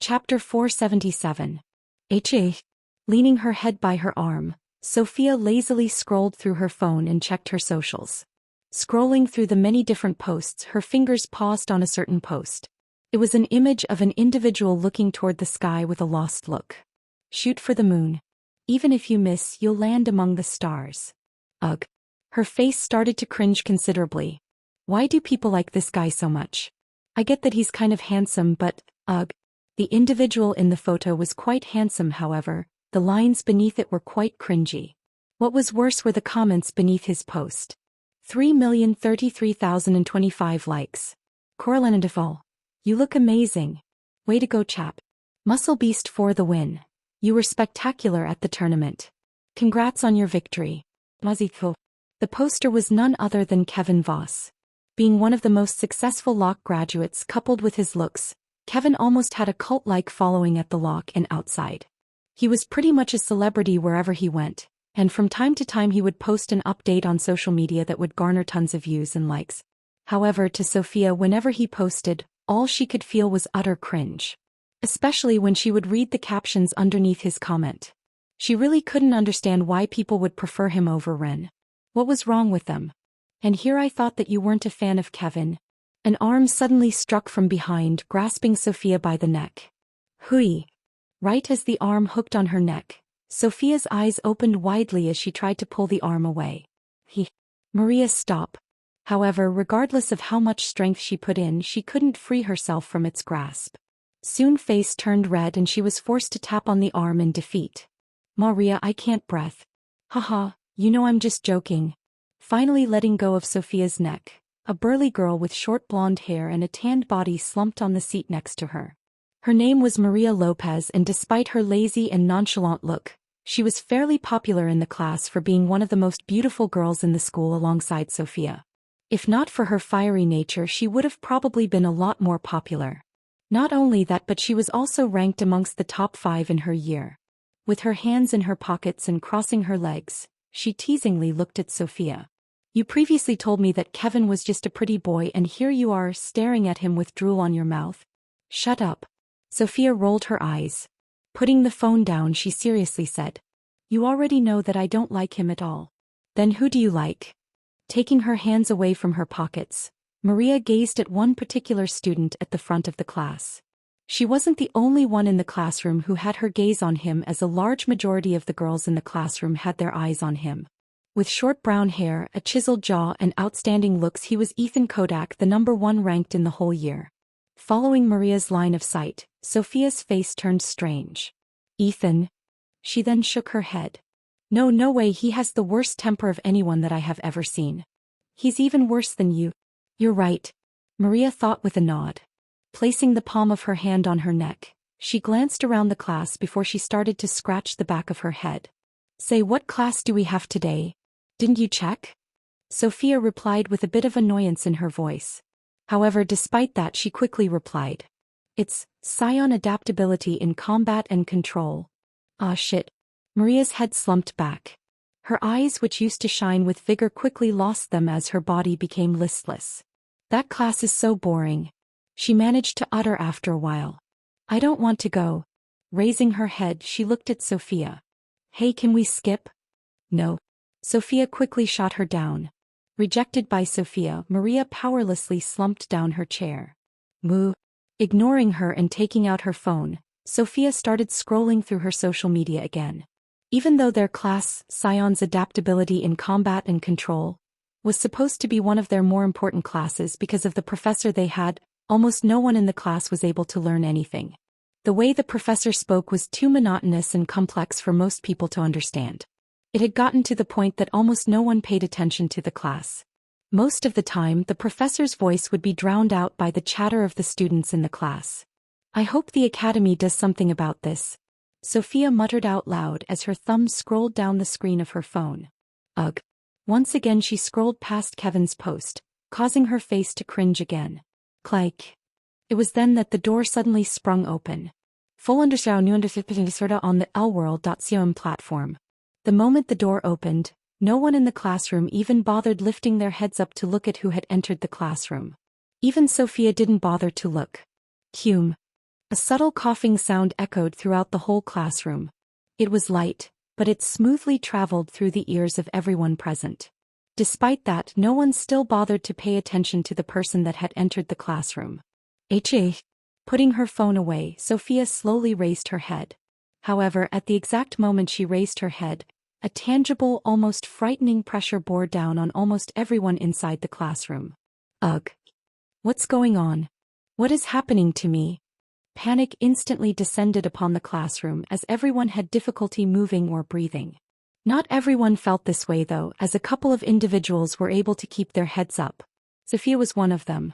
Chapter 477. H. Leaning her head by her arm, Sophia lazily scrolled through her phone and checked her socials. Scrolling through the many different posts, her fingers paused on a certain post. It was an image of an individual looking toward the sky with a lost look. Shoot for the moon. Even if you miss, you'll land among the stars. Ugh. Her face started to cringe considerably. Why do people like this guy so much? I get that he's kind of handsome, but, ugh. The individual in the photo was quite handsome, however, the lines beneath it were quite cringy. What was worse were the comments beneath his post. 3,033,025 likes. Correlative. You look amazing. Way to go, chap. Muscle Beast for the win. You were spectacular at the tournament. Congrats on your victory. Maziko. The poster was none other than Kevin Voss. Being one of the most successful Locke graduates coupled with his looks, Kevin almost had a cult-like following at the Locke and outside. He was pretty much a celebrity wherever he went, and from time to time he would post an update on social media that would garner tons of views and likes. However, to Sophia, whenever he posted, all she could feel was utter cringe. Especially when she would read the captions underneath his comment. She really couldn't understand why people would prefer him over Ren. What was wrong with them? And here I thought that you weren't a fan of Kevin. An arm suddenly struck from behind, grasping Sophia by the neck. Hui. Right as the arm hooked on her neck, Sophia's eyes opened widely as she tried to pull the arm away. Maria, stop. However, regardless of how much strength she put in, she couldn't free herself from its grasp. Soon face turned red and she was forced to tap on the arm in defeat. Maria, I can't breathe. Haha, you know I'm just joking. Finally letting go of Sophia's neck, a burly girl with short blonde hair and a tanned body slumped on the seat next to her. Her name was Maria Lopez, and despite her lazy and nonchalant look, she was fairly popular in the class for being one of the most beautiful girls in the school alongside Sophia. If not for her fiery nature, she would have probably been a lot more popular. Not only that, but she was also ranked amongst the top 5 in her year. With her hands in her pockets and crossing her legs, she teasingly looked at Sophia. You previously told me that Kevin was just a pretty boy, and here you are staring at him with drool on your mouth. Shut up. Sophia rolled her eyes. Putting the phone down, she seriously said. You already know that I don't like him at all. Then who do you like? Taking her hands away from her pockets, Maria gazed at one particular student at the front of the class. She wasn't the only one in the classroom who had her gaze on him, as a large majority of the girls in the classroom had their eyes on him. With short brown hair, a chiseled jaw and outstanding looks, he was Ethan Kodak, the number 1 ranked in the whole year. Following Maria's line of sight, Sophia's face turned strange. Ethan? She then shook her head. No way, he has the worst temper of anyone that I have ever seen. He's even worse than you. You're right, Maria thought with a nod. Placing the palm of her hand on her neck, she glanced around the class before she started to scratch the back of her head. Say, what class do we have today? Didn't you check? Sophia replied with a bit of annoyance in her voice. However, despite that, she quickly replied. It's Scion Adaptability in Combat and Control. Ah shit. Maria's head slumped back. Her eyes, which used to shine with vigor, quickly lost them as her body became listless. That class is so boring. She managed to utter after a while. I don't want to go. Raising her head, she looked at Sophia. Hey, can we skip? No. Sophia quickly shot her down. Rejected by Sophia, Maria powerlessly slumped down her chair. Moo. Ignoring her and taking out her phone, Sophia started scrolling through her social media again. Even though their class, Scion's Adaptability in Combat and Control, was supposed to be one of their more important classes because of the professor they had, almost no one in the class was able to learn anything. The way the professor spoke was too monotonous and complex for most people to understand. It had gotten to the point that almost no one paid attention to the class. Most of the time, the professor's voice would be drowned out by the chatter of the students in the class. I hope the academy does something about this, Sophia muttered out loud as her thumb scrolled down the screen of her phone. Ugh. Once again she scrolled past Kevin's post, causing her face to cringe again. Click. It was then that the door suddenly sprung open. Full understanding new understanding on the lworld.com platform. The moment the door opened, no one in the classroom even bothered lifting their heads up to look at who had entered the classroom. Even Sophia didn't bother to look. Cume. A subtle coughing sound echoed throughout the whole classroom. It was light, but it smoothly traveled through the ears of everyone present. Despite that, no one still bothered to pay attention to the person that had entered the classroom. Putting her phone away, Sophia slowly raised her head. However, at the exact moment she raised her head, a tangible, almost frightening pressure bore down on almost everyone inside the classroom. Ugh! What's going on? What is happening to me? Panic instantly descended upon the classroom as everyone had difficulty moving or breathing. Not everyone felt this way though, as a couple of individuals were able to keep their heads up. Sophia was one of them.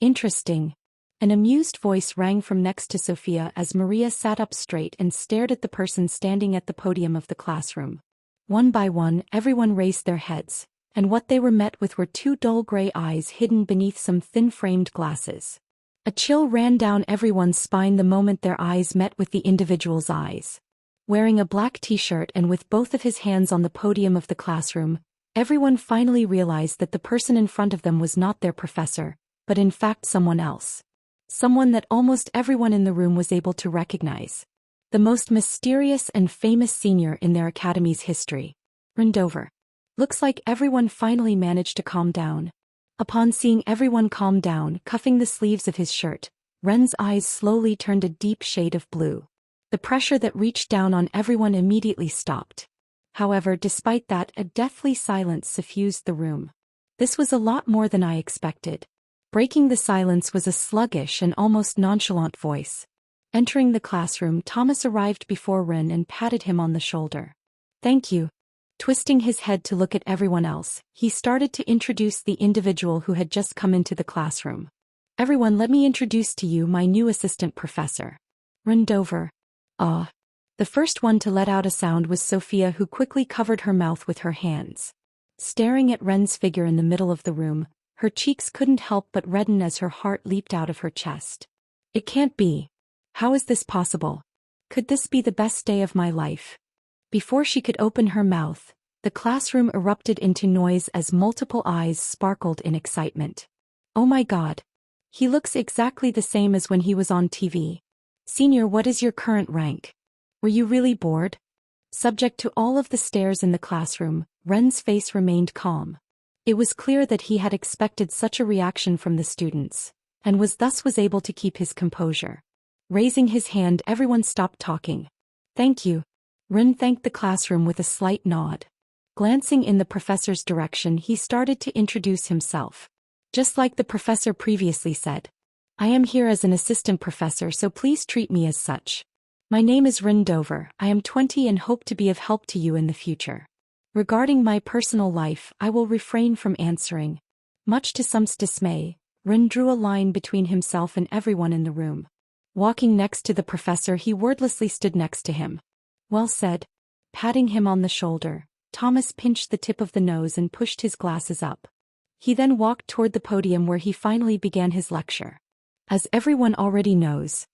Interesting. An amused voice rang from next to Sophia as Maria sat up straight and stared at the person standing at the podium of the classroom. One by one, everyone raised their heads, and what they were met with were two dull gray eyes hidden beneath some thin-framed glasses. A chill ran down everyone's spine the moment their eyes met with the individual's eyes. Wearing a black t-shirt and with both of his hands on the podium of the classroom, everyone finally realized that the person in front of them was not their professor, but in fact someone else. Someone that almost everyone in the room was able to recognize. The most mysterious and famous senior in their academy's history. Reincarnated. Looks like everyone finally managed to calm down. Upon seeing everyone calm down, cuffing the sleeves of his shirt, Ren's eyes slowly turned a deep shade of blue. The pressure that reached down on everyone immediately stopped. However, despite that, a deathly silence suffused the room. This was a lot more than I expected. Breaking the silence was a sluggish and almost nonchalant voice. Entering the classroom, Thomas arrived before Ren and patted him on the shoulder. Thank you. Twisting his head to look at everyone else, he started to introduce the individual who had just come into the classroom. Everyone, let me introduce to you my new assistant professor. Reincarnated. The first one to let out a sound was Sophia, who quickly covered her mouth with her hands. Staring at Ren's figure in the middle of the room, her cheeks couldn't help but redden as her heart leaped out of her chest. It can't be. How is this possible? Could this be the best day of my life? Before she could open her mouth, the classroom erupted into noise as multiple eyes sparkled in excitement. Oh my God! He looks exactly the same as when he was on TV. Senior, what is your current rank? Were you really bored? Subject to all of the stares in the classroom, Ren's face remained calm. It was clear that he had expected such a reaction from the students, and was able to keep his composure. Raising his hand, everyone stopped talking. Thank you. Ren thanked the classroom with a slight nod. Glancing in the professor's direction, he started to introduce himself. Just like the professor previously said. I am here as an assistant professor, so please treat me as such. My name is Reincarnated. I am 20 and hope to be of help to you in the future. Regarding my personal life, I will refrain from answering. Much to some's dismay, Ren drew a line between himself and everyone in the room. Walking next to the professor, he wordlessly stood next to him. Well said. Patting him on the shoulder, Thomas pinched the tip of the nose and pushed his glasses up. He then walked toward the podium where he finally began his lecture. As everyone already knows,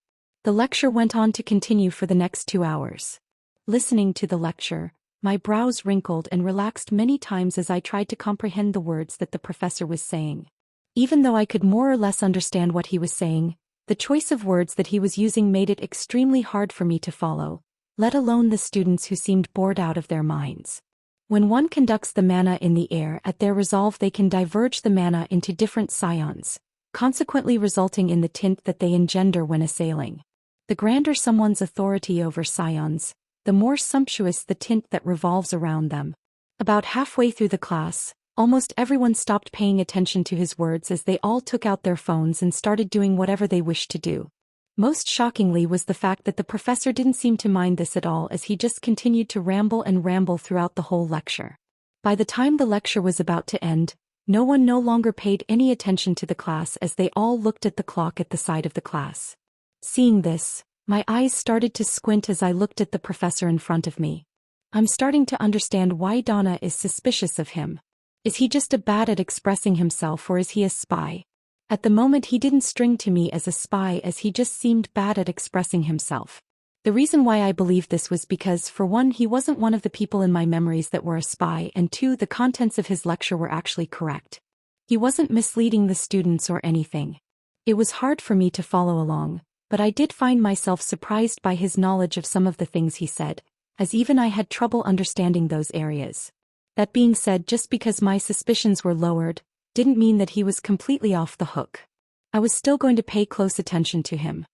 the lecture went on to continue for the next 2 hours. Listening to the lecture, my brows wrinkled and relaxed many times as I tried to comprehend the words that the professor was saying. Even though I could more or less understand what he was saying, the choice of words that he was using made it extremely hard for me to follow, let alone the students who seemed bored out of their minds. When one conducts the mana in the air at their resolve, they can diverge the mana into different scions, consequently resulting in the tint that they engender when assailing. The grander someone's authority over scions, the more sumptuous the tint that revolves around them. About halfway through the class, almost everyone stopped paying attention to his words as they all took out their phones and started doing whatever they wished to do. Most shockingly was the fact that the professor didn't seem to mind this at all, as he just continued to ramble and ramble throughout the whole lecture. By the time the lecture was about to end, no one no longer paid any attention to the class as they all looked at the clock at the side of the class. Seeing this, my eyes started to squint as I looked at the professor in front of me. I'm starting to understand why Donna is suspicious of him. Is he just bad at expressing himself, or is he a spy? At the moment he didn't string to me as a spy, as he just seemed bad at expressing himself. The reason why I believed this was because, for one, he wasn't one of the people in my memories that were a spy, and two, the contents of his lecture were actually correct. He wasn't misleading the students or anything. It was hard for me to follow along, but I did find myself surprised by his knowledge of some of the things he said, as even I had trouble understanding those areas. That being said, just because my suspicions were lowered, didn't mean that he was completely off the hook. I was still going to pay close attention to him.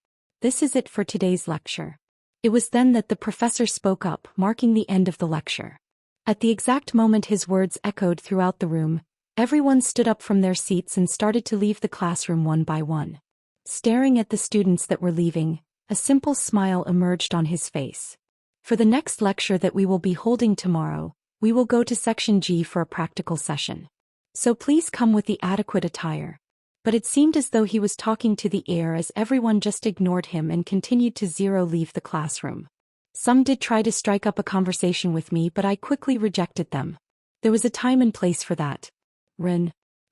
This is it for today's lecture. It was then that the professor spoke up, marking the end of the lecture. At the exact moment his words echoed throughout the room, everyone stood up from their seats and started to leave the classroom one by one. Staring at the students that were leaving, a simple smile emerged on his face. For the next lecture that we will be holding tomorrow, we will go to Section G for a practical session. So please come with the adequate attire. But it seemed as though he was talking to the air, as everyone just ignored him and continued to leave the classroom. Some did try to strike up a conversation with me, but I quickly rejected them. There was a time and place for that.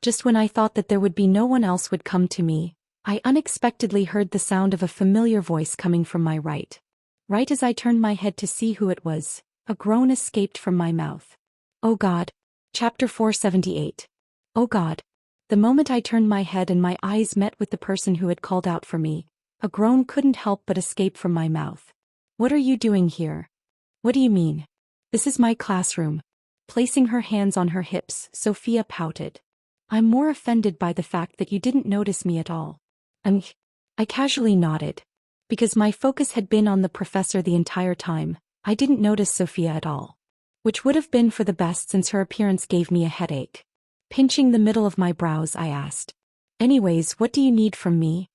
Just when I thought that there would be no one else would come to me, I unexpectedly heard the sound of a familiar voice coming from my right. Right as I turned my head to see who it was, a groan escaped from my mouth. Oh God. Chapter 478. Oh God. The moment I turned my head and my eyes met with the person who had called out for me, a groan couldn't help but escape from my mouth. What are you doing here? What do you mean? This is my classroom. Placing her hands on her hips, Sophia pouted. I'm more offended by the fact that you didn't notice me at all. I casually nodded. Because my focus had been on the professor the entire time, I didn't notice Sophia at all. Which would have been for the best, since her appearance gave me a headache. Pinching the middle of my brows, I asked. Anyways, what do you need from me?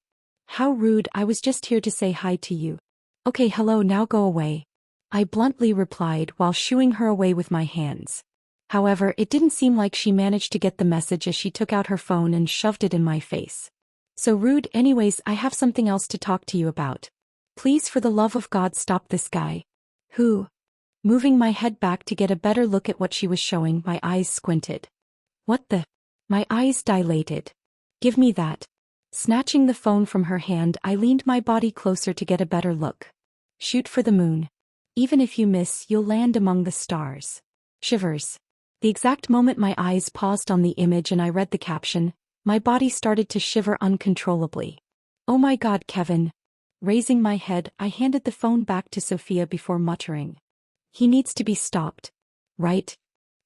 How rude, I was just here to say hi to you. Okay, hello, now go away. I bluntly replied while shooing her away with my hands. However, it didn't seem like she managed to get the message, as she took out her phone and shoved it in my face. So rude. Anyways, I have something else to talk to you about. Please, for the love of God, stop this guy. Who? Moving my head back to get a better look at what she was showing, my eyes squinted. What the? My eyes dilated. Give me that. Snatching the phone from her hand, I leaned my body closer to get a better look. Shoot for the moon. Even if you miss, you'll land among the stars. Shivers. The exact moment my eyes paused on the image and I read the caption, my body started to shiver uncontrollably. Oh my God, Kevin. Raising my head, I handed the phone back to Sophia before muttering. He needs to be stopped. Right?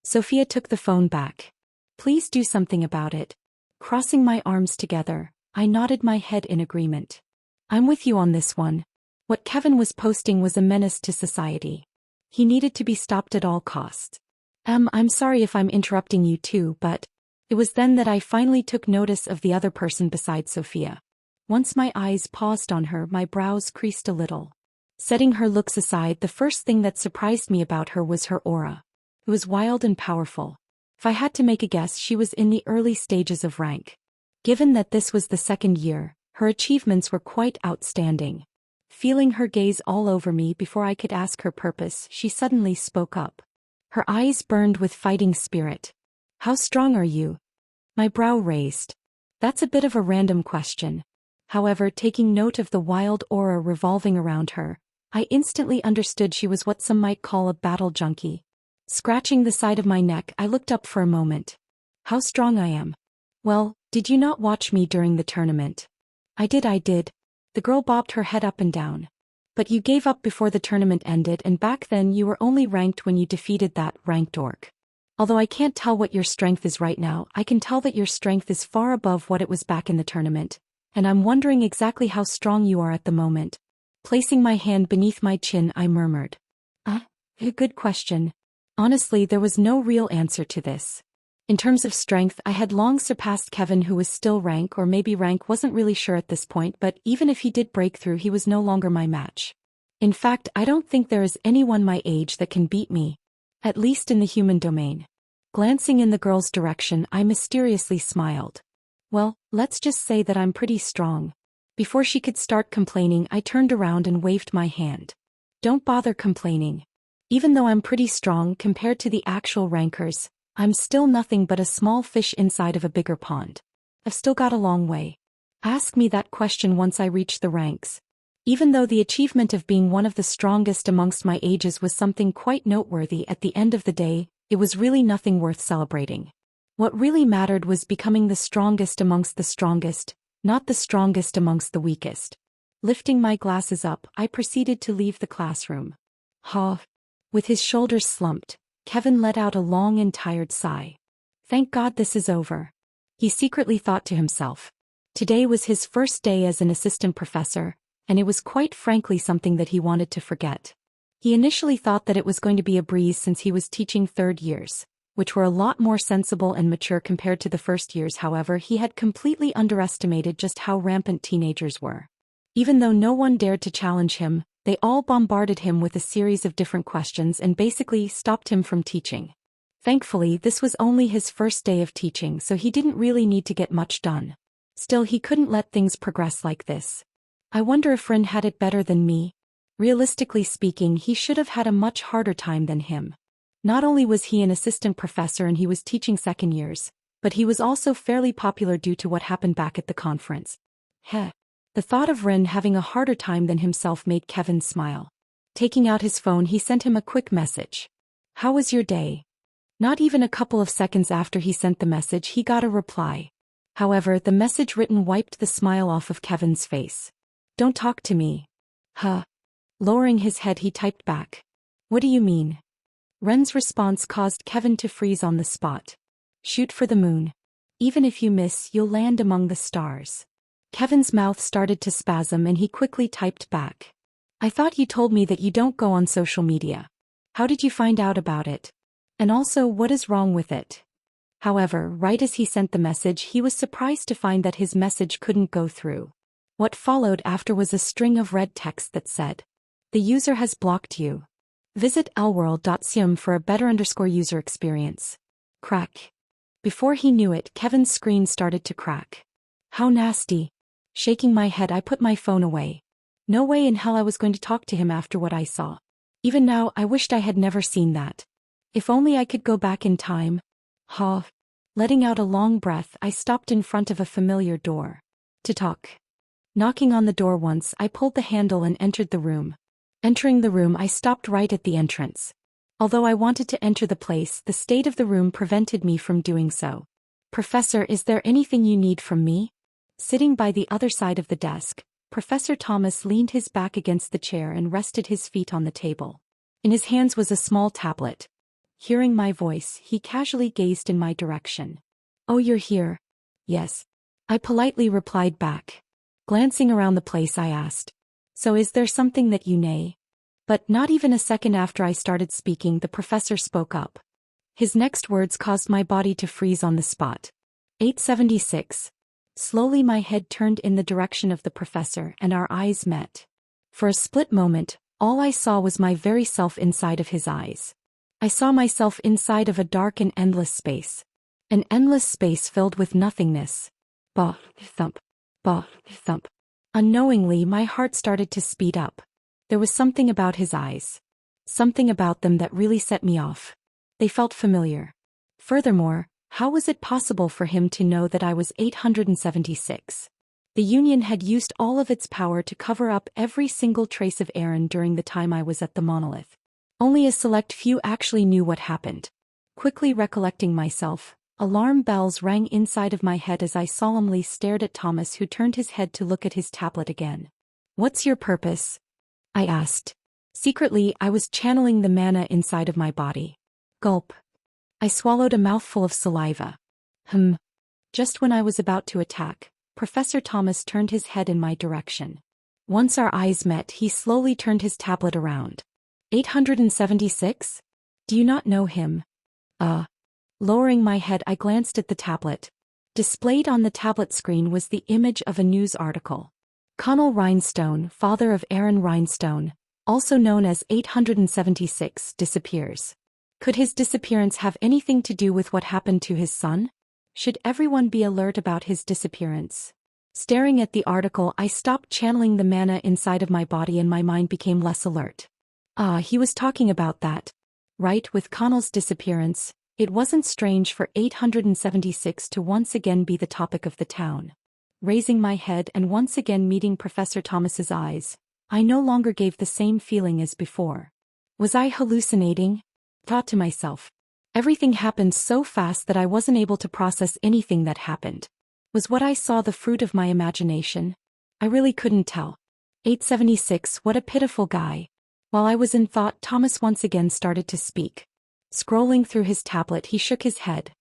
Sophia took the phone back. Please do something about it. Crossing my arms together, I nodded my head in agreement. I'm with you on this one. What Kevin was posting was a menace to society. He needed to be stopped at all costs. I'm sorry if I'm interrupting you too, but it was then that I finally took notice of the other person besides Sophia. Once my eyes paused on her, my brows creased a little. Setting her looks aside, the first thing that surprised me about her was her aura. It was wild and powerful. If I had to make a guess, she was in the early stages of rank. Given that this was the second year, her achievements were quite outstanding. Feeling her gaze all over me before I could ask her purpose, she suddenly spoke up. Her eyes burned with fighting spirit. How strong are you? My brow raised. That's a bit of a random question. However, taking note of the wild aura revolving around her, I instantly understood she was what some might call a battle junkie. Scratching the side of my neck, I looked up for a moment. How strong I am. Well, did you not watch me during the tournament? I did. The girl bobbed her head up and down. But you gave up before the tournament ended, and back then you were only ranked when you defeated that ranked orc. Although I can't tell what your strength is right now, I can tell that your strength is far above what it was back in the tournament, and I'm wondering exactly how strong you are at the moment. Placing my hand beneath my chin, I murmured. A good question. Honestly, there was no real answer to this. In terms of strength, I had long surpassed Kevin, who was still rank, or maybe rank, wasn't really sure at this point, but even if he did break through, he was no longer my match. In fact, I don't think there is anyone my age that can beat me. At least in the human domain. Glancing in the girl's direction, I mysteriously smiled. Well, let's just say that I'm pretty strong. Before she could start complaining, I turned around and waved my hand. Don't bother complaining. Even though I'm pretty strong compared to the actual rankers, I'm still nothing but a small fish inside of a bigger pond. I've still got a long way. Ask me that question once I reach the ranks. Even though the achievement of being one of the strongest amongst my ages was something quite noteworthy, at the end of the day, it was really nothing worth celebrating. What really mattered was becoming the strongest amongst the strongest, not the strongest amongst the weakest. Lifting my glasses up, I proceeded to leave the classroom. Ha! With his shoulders slumped, Kevin let out a long and tired sigh. Thank God this is over. He secretly thought to himself. Today was his first day as an assistant professor, and it was quite frankly something that he wanted to forget. He initially thought that it was going to be a breeze since he was teaching third years, which were a lot more sensible and mature compared to the first years. However, he had completely underestimated just how rampant teenagers were. Even though no one dared to challenge him, they all bombarded him with a series of different questions and basically stopped him from teaching. Thankfully, this was only his first day of teaching, so he didn't really need to get much done. Still, he couldn't let things progress like this. I wonder if Rin had it better than me. Realistically speaking, he should have had a much harder time than him. Not only was he an assistant professor and he was teaching second years, but he was also fairly popular due to what happened back at the conference. Heh. The thought of Rin having a harder time than himself made Kevin smile. Taking out his phone, he sent him a quick message. How was your day? Not even a couple of seconds after he sent the message, he got a reply. However, the message written wiped the smile off of Kevin's face. Don't talk to me. Huh. Lowering his head, he typed back. What do you mean? Ren's response caused Kevin to freeze on the spot. Shoot for the moon. Even if you miss, you'll land among the stars. Kevin's mouth started to spasm and he quickly typed back. I thought you told me that you don't go on social media. How did you find out about it? And also, what is wrong with it? However, right as he sent the message, he was surprised to find that his message couldn't go through. What followed after was a string of red text that said, the user has blocked you. Visit lworld.com for a better user experience. Crack. Before he knew it, Kevin's screen started to crack. How nasty. Shaking my head, I put my phone away. No way in hell I was going to talk to him after what I saw. Even now, I wished I had never seen that. If only I could go back in time. Ha. Letting out a long breath, I stopped in front of a familiar door. To talk. Knocking on the door once, I pulled the handle and entered the room. Entering the room, I stopped right at the entrance. Although I wanted to enter the place, the state of the room prevented me from doing so. Professor, is there anything you need from me? Sitting by the other side of the desk, Professor Thomas leaned his back against the chair and rested his feet on the table. In his hands was a small tablet. Hearing my voice, he casually gazed in my direction. Oh, you're here? Yes. I politely replied back. Glancing around the place, I asked. So is there something that you know? But not even a second after I started speaking, the professor spoke up. His next words caused my body to freeze on the spot. 876. Slowly my head turned in the direction of the professor and our eyes met. For a split moment, all I saw was my very self inside of his eyes. I saw myself inside of a dark and endless space. An endless space filled with nothingness. Bah, thump. Bah, thump. Unknowingly, my heart started to speed up. There was something about his eyes. Something about them that really set me off. They felt familiar. Furthermore, how was it possible for him to know that I was 876? The Union had used all of its power to cover up every single trace of Aaron during the time I was at the monolith. Only a select few actually knew what happened. Quickly recollecting myself, alarm bells rang inside of my head as I solemnly stared at Thomas, who turned his head to look at his tablet again. What's your purpose? I asked. Secretly, I was channeling the mana inside of my body. Gulp. I swallowed a mouthful of saliva. Just when I was about to attack, Professor Thomas turned his head in my direction. Once our eyes met, he slowly turned his tablet around. 876? Do you not know him? Lowering my head, I glanced at the tablet. Displayed on the tablet screen was the image of a news article. Connell Rhinestone, father of Aaron Rhinestone, also known as 876, disappears. Could his disappearance have anything to do with what happened to his son? Should everyone be alert about his disappearance? Staring at the article, I stopped channeling the mana inside of my body and my mind became less alert. He was talking about that. Right, with Connell's disappearance, it wasn't strange for 876 to once again be the topic of the town. Raising my head and once again meeting Professor Thomas's eyes, I no longer gave the same feeling as before. Was I hallucinating? Thought to myself. Everything happened so fast that I wasn't able to process anything that happened. Was what I saw the fruit of my imagination? I really couldn't tell. 876, what a pitiful guy. While I was in thought, Thomas once again started to speak. Scrolling through his tablet, he shook his head.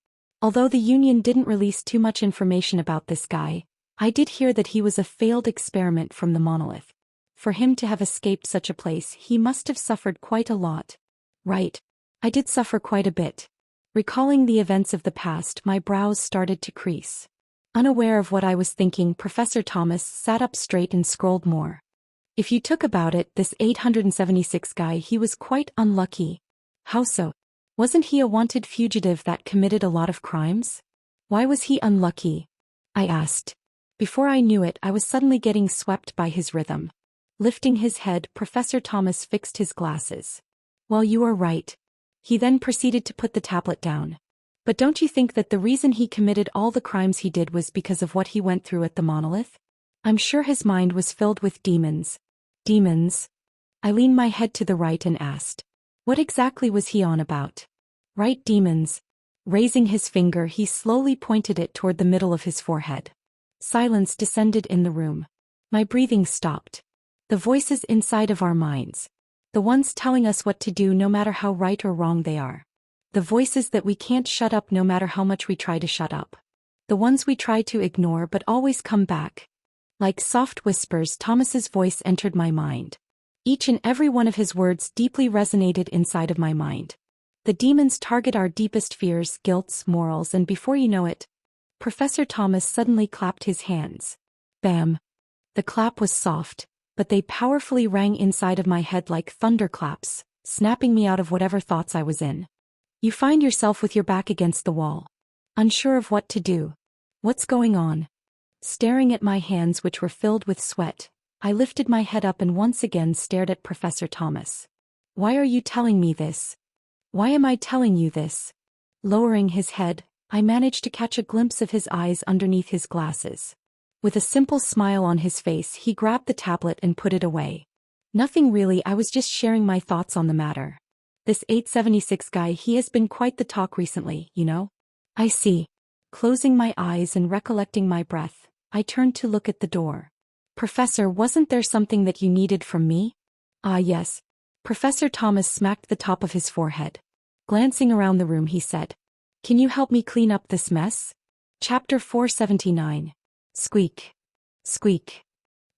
Although the Union didn't release too much information about this guy, I did hear that he was a failed experiment from the monolith. For him to have escaped such a place, he must have suffered quite a lot. Right. I did suffer quite a bit. Recalling the events of the past, my brows started to crease. Unaware of what I was thinking, Professor Thomas sat up straight and scrolled more. If you took about it, this 876 guy, he was quite unlucky. How so? Wasn't he a wanted fugitive that committed a lot of crimes? Why was he unlucky? I asked. Before I knew it, I was suddenly getting swept by his rhythm. Lifting his head, Professor Thomas fixed his glasses. Well, you are right. He then proceeded to put the tablet down. But don't you think that the reason he committed all the crimes he did was because of what he went through at the monolith? I'm sure his mind was filled with demons. Demons? I leaned my head to the right and asked. What exactly was he on about? Right, demons. Raising his finger, he slowly pointed it toward the middle of his forehead. Silence descended in the room. My breathing stopped. The voices inside of our minds. The ones telling us what to do no matter how right or wrong they are. The voices that we can't shut up no matter how much we try to shut up. The ones we try to ignore but always come back. Like soft whispers, Thomas's voice entered my mind. Each and every one of his words deeply resonated inside of my mind. The demons target our deepest fears, guilts, morals, and before you know it, Professor Thomas suddenly clapped his hands. Bam! The clap was soft, but they powerfully rang inside of my head like thunderclaps, snapping me out of whatever thoughts I was in. You find yourself with your back against the wall. Unsure of what to do. What's going on? Staring at my hands which were filled with sweat, I lifted my head up and once again stared at Professor Thomas. Why are you telling me this? Why am I telling you this? Lowering his head, I managed to catch a glimpse of his eyes underneath his glasses. With a simple smile on his face, he grabbed the tablet and put it away. Nothing really, I was just sharing my thoughts on the matter. This 876 guy, he has been quite the talk recently, you know? I see. Closing my eyes and recollecting my breath, I turned to look at the door. Professor, wasn't there something that you needed from me? Ah, yes. Professor Thomas smacked the top of his forehead. Glancing around the room, he said, Can you help me clean up this mess? Chapter 479. Squeak. Squeak.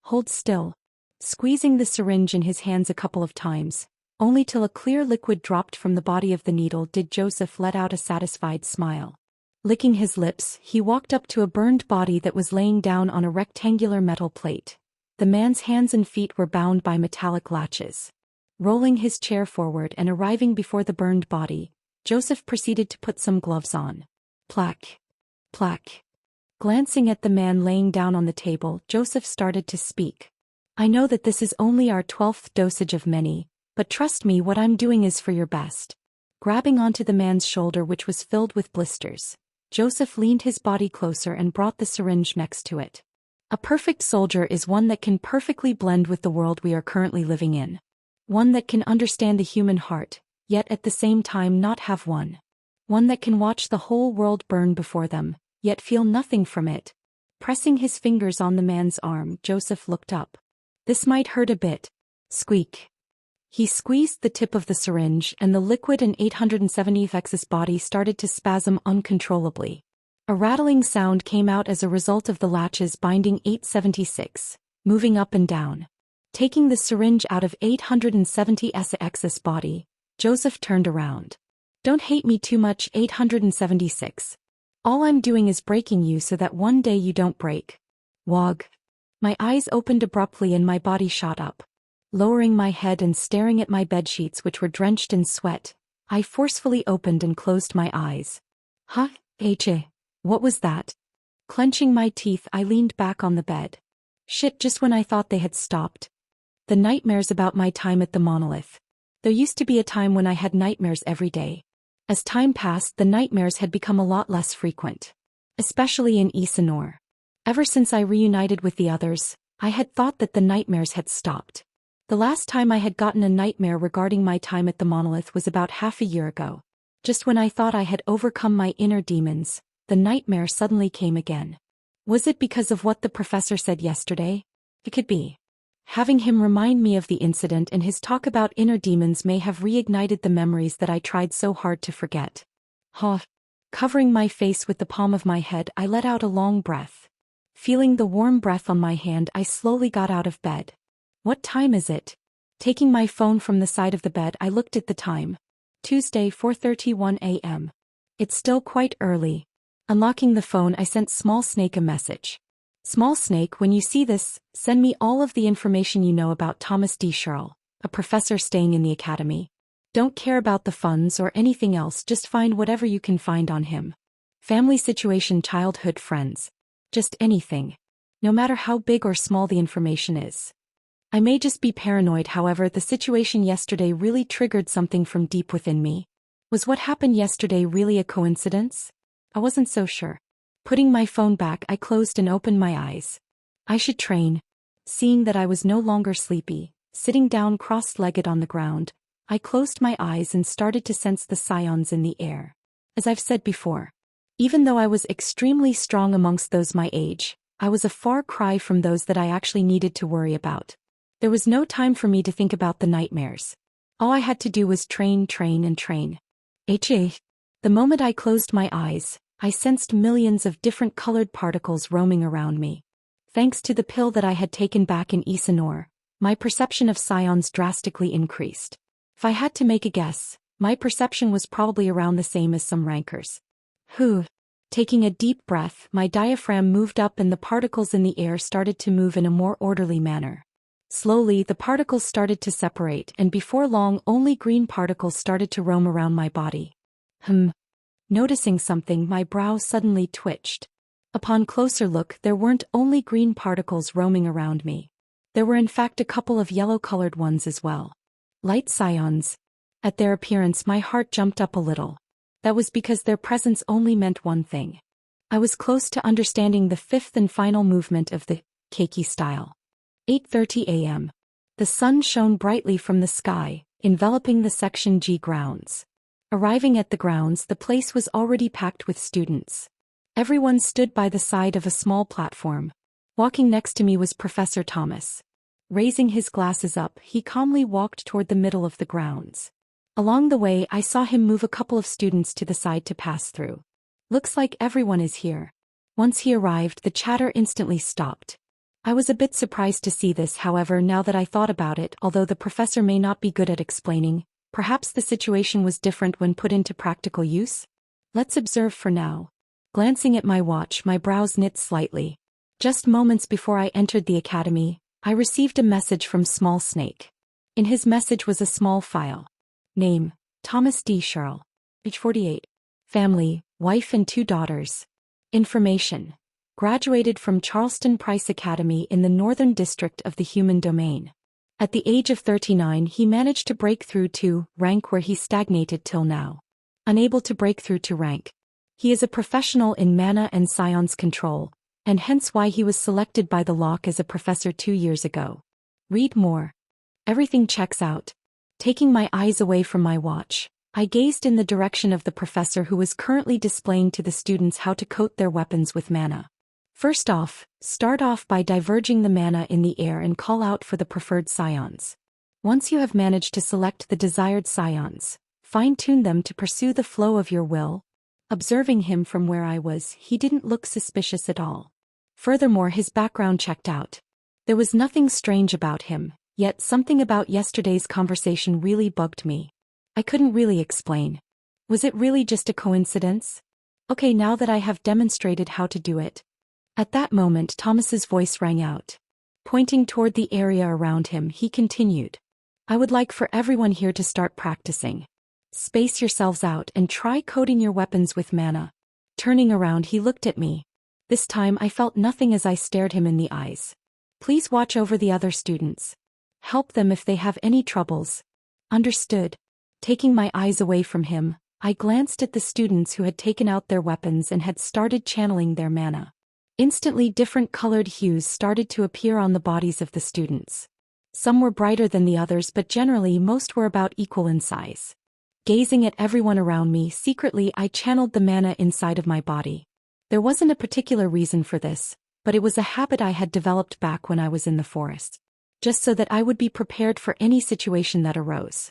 Hold still. Squeezing the syringe in his hands a couple of times, only till a clear liquid dropped from the body of the needle did Joseph let out a satisfied smile. Licking his lips, he walked up to a burned body that was laying down on a rectangular metal plate. The man's hands and feet were bound by metallic latches. Rolling his chair forward and arriving before the burned body, Joseph proceeded to put some gloves on. Plack. Plack. Glancing at the man laying down on the table, Joseph started to speak. I know that this is only our 12th dosage of many, but trust me, what I'm doing is for your best. Grabbing onto the man's shoulder which was filled with blisters, Joseph leaned his body closer and brought the syringe next to it. A perfect soldier is one that can perfectly blend with the world we are currently living in. One that can understand the human heart, yet at the same time not have one. One that can watch the whole world burn before them, yet feel nothing from it. Pressing his fingers on the man's arm, Joseph looked up. This might hurt a bit. Squeak. He squeezed the tip of the syringe and the liquid in 870's body started to spasm uncontrollably. A rattling sound came out as a result of the latches binding 876, moving up and down. Taking the syringe out of 870's body, Joseph turned around. Don't hate me too much, 876. All I'm doing is breaking you so that one day you don't break. Wog. My eyes opened abruptly and my body shot up. Lowering my head and staring at my bedsheets which were drenched in sweat, I forcefully opened and closed my eyes. Huh, what was that? Clenching my teeth, I leaned back on the bed. Shit, just when I thought they had stopped. The nightmares about my time at the monolith. There used to be a time when I had nightmares every day. As time passed, the nightmares had become a lot less frequent. Especially in Isanor. Ever since I reunited with the others, I had thought that the nightmares had stopped. The last time I had gotten a nightmare regarding my time at the monolith was about half a year ago. Just when I thought I had overcome my inner demons, the nightmare suddenly came again. Was it because of what the professor said yesterday? It could be. Having him remind me of the incident and his talk about inner demons may have reignited the memories that I tried so hard to forget. Huh. Covering my face with the palm of my head, I let out a long breath. Feeling the warm breath on my hand, I slowly got out of bed. What time is it? Taking my phone from the side of the bed, I looked at the time. Tuesday, 4:31 a.m. It's still quite early. Unlocking the phone, I sent Small Snake a message. Small Snake, when you see this, send me all of the information you know about Thomas D. Sherrill, a professor staying in the academy. Don't care about the funds or anything else, just find whatever you can find on him. Family situation, childhood friends. Just anything. No matter how big or small the information is. I may just be paranoid, however, the situation yesterday really triggered something from deep within me. Was what happened yesterday really a coincidence? I wasn't so sure. Putting my phone back, I closed and opened my eyes. I should train. Seeing that I was no longer sleepy, sitting down cross-legged on the ground, I closed my eyes and started to sense the psions in the air. As I've said before, even though I was extremely strong amongst those my age, I was a far cry from those that I actually needed to worry about. There was no time for me to think about the nightmares. All I had to do was train. The moment I closed my eyes, I sensed millions of different colored particles roaming around me. Thanks to the pill that I had taken back in Isanor, my perception of psions drastically increased. If I had to make a guess, my perception was probably around the same as some rankers. Taking a deep breath, my diaphragm moved up and the particles in the air started to move in a more orderly manner. Slowly, the particles started to separate, and before long, only green particles started to roam around my body. Noticing something, my brow suddenly twitched. Upon closer look, there weren't only green particles roaming around me. There were in fact a couple of yellow-colored ones as well. Light psions. At their appearance, my heart jumped up a little. That was because their presence only meant one thing. I was close to understanding the fifth and final movement of the keiki style. 8:30 a.m. The sun shone brightly from the sky, enveloping the Section G grounds. Arriving at the grounds, the place was already packed with students. Everyone stood by the side of a small platform. Walking next to me was Professor Thomas. Raising his glasses up, he calmly walked toward the middle of the grounds. Along the way, I saw him move a couple of students to the side to pass through. Looks like everyone is here. Once he arrived, the chatter instantly stopped. I was a bit surprised to see this, however, now that I thought about it, although the professor may not be good at explaining, perhaps the situation was different when put into practical use? Let's observe for now. Glancing at my watch, my brows knit slightly. Just moments before I entered the academy, I received a message from Small Snake. In his message was a small file. Name, Thomas D. Sherrill. Age 48. Family, wife and 2 daughters. Information. Graduated from Charleston Price Academy in the Northern District of the Human Domain. At the age of 39, he managed to break through to rank where he stagnated till now. Unable to break through to rank. He is a professional in mana and psions control, and hence why he was selected by the lock as a professor 2 years ago. Read more. Everything checks out. Taking my eyes away from my watch, I gazed in the direction of the professor who was currently displaying to the students how to coat their weapons with mana. First off, start off by diverging the mana in the air and call out for the preferred psions. Once you have managed to select the desired psions, fine-tune them to pursue the flow of your will. Observing him from where I was, he didn't look suspicious at all. Furthermore, his background checked out. There was nothing strange about him, yet something about yesterday's conversation really bugged me. I couldn't really explain. Was it really just a coincidence? Okay, now that I have demonstrated how to do it. At that moment, Thomas's voice rang out. Pointing toward the area around him, he continued. I would like for everyone here to start practicing. Space yourselves out and try coating your weapons with mana. Turning around, he looked at me. This time I felt nothing as I stared him in the eyes. Please watch over the other students. Help them if they have any troubles. Understood. Taking my eyes away from him, I glanced at the students who had taken out their weapons and had started channeling their mana. Instantly, different colored hues started to appear on the bodies of the students. Some were brighter than the others, but generally most were about equal in size. Gazing at everyone around me, secretly I channeled the mana inside of my body. There wasn't a particular reason for this, but it was a habit I had developed back when I was in the forest. just so that I would be prepared for any situation that arose.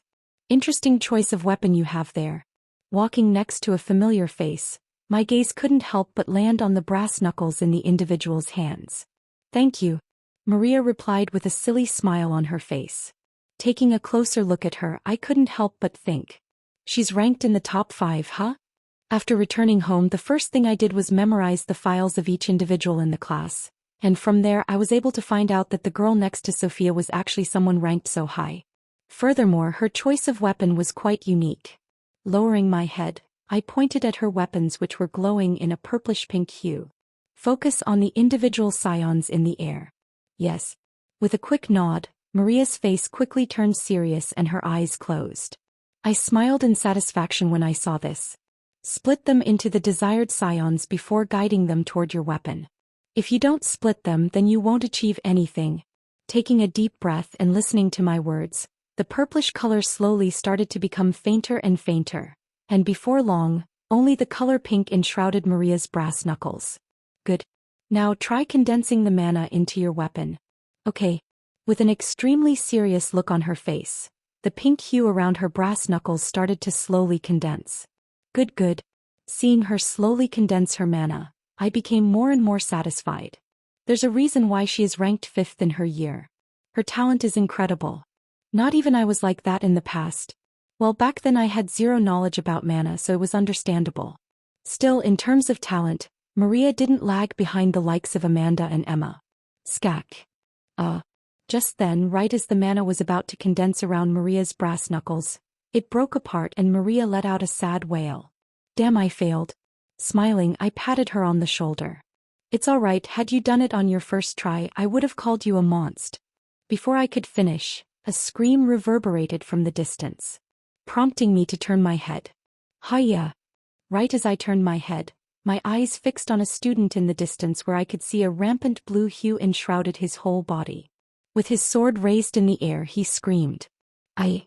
Interesting choice of weapon you have there. Walking next to a familiar face, my gaze couldn't help but land on the brass knuckles in the individual's hands. Thank you, Maria replied with a silly smile on her face. Taking a closer look at her, I couldn't help but think. She's ranked in the top 5, huh? After returning home, the first thing I did was memorize the files of each individual in the class, and from there I was able to find out that the girl next to Sophia was actually someone ranked so high. Furthermore, her choice of weapon was quite unique. Lowering my head, I pointed at her weapons, which were glowing in a purplish-pink hue. Focus on the individual scions in the air. Yes. With a quick nod, Maria's face quickly turned serious and her eyes closed. I smiled in satisfaction when I saw this. Split them into the desired scions before guiding them toward your weapon. If you don't split them, then you won't achieve anything. Taking a deep breath and listening to my words, the purplish color slowly started to become fainter and fainter, and before long, only the color pink enshrouded Maria's brass knuckles. Good. Now try condensing the mana into your weapon. Okay. With an extremely serious look on her face, the pink hue around her brass knuckles started to slowly condense. Good. Seeing her slowly condense her mana, I became more and more satisfied. There's a reason why she is ranked 5th in her year. Her talent is incredible. Not even I was like that in the past. Well, back then I had zero knowledge about mana, so it was understandable. Still, in terms of talent, Maria didn't lag behind the likes of Amanda and Emma. Skack. Just then, right as the mana was about to condense around Maria's brass knuckles, it broke apart and Maria let out a sad wail. Damn, I failed. Smiling, I patted her on the shoulder. It's all right, had you done it on your first try, I would have called you a monster. Before I could finish, a scream reverberated from the distance, prompting me to turn my head. Hiya! Right as I turned my head, my eyes fixed on a student in the distance where I could see a rampant blue hue enshrouded his whole body. With his sword raised in the air, he screamed. I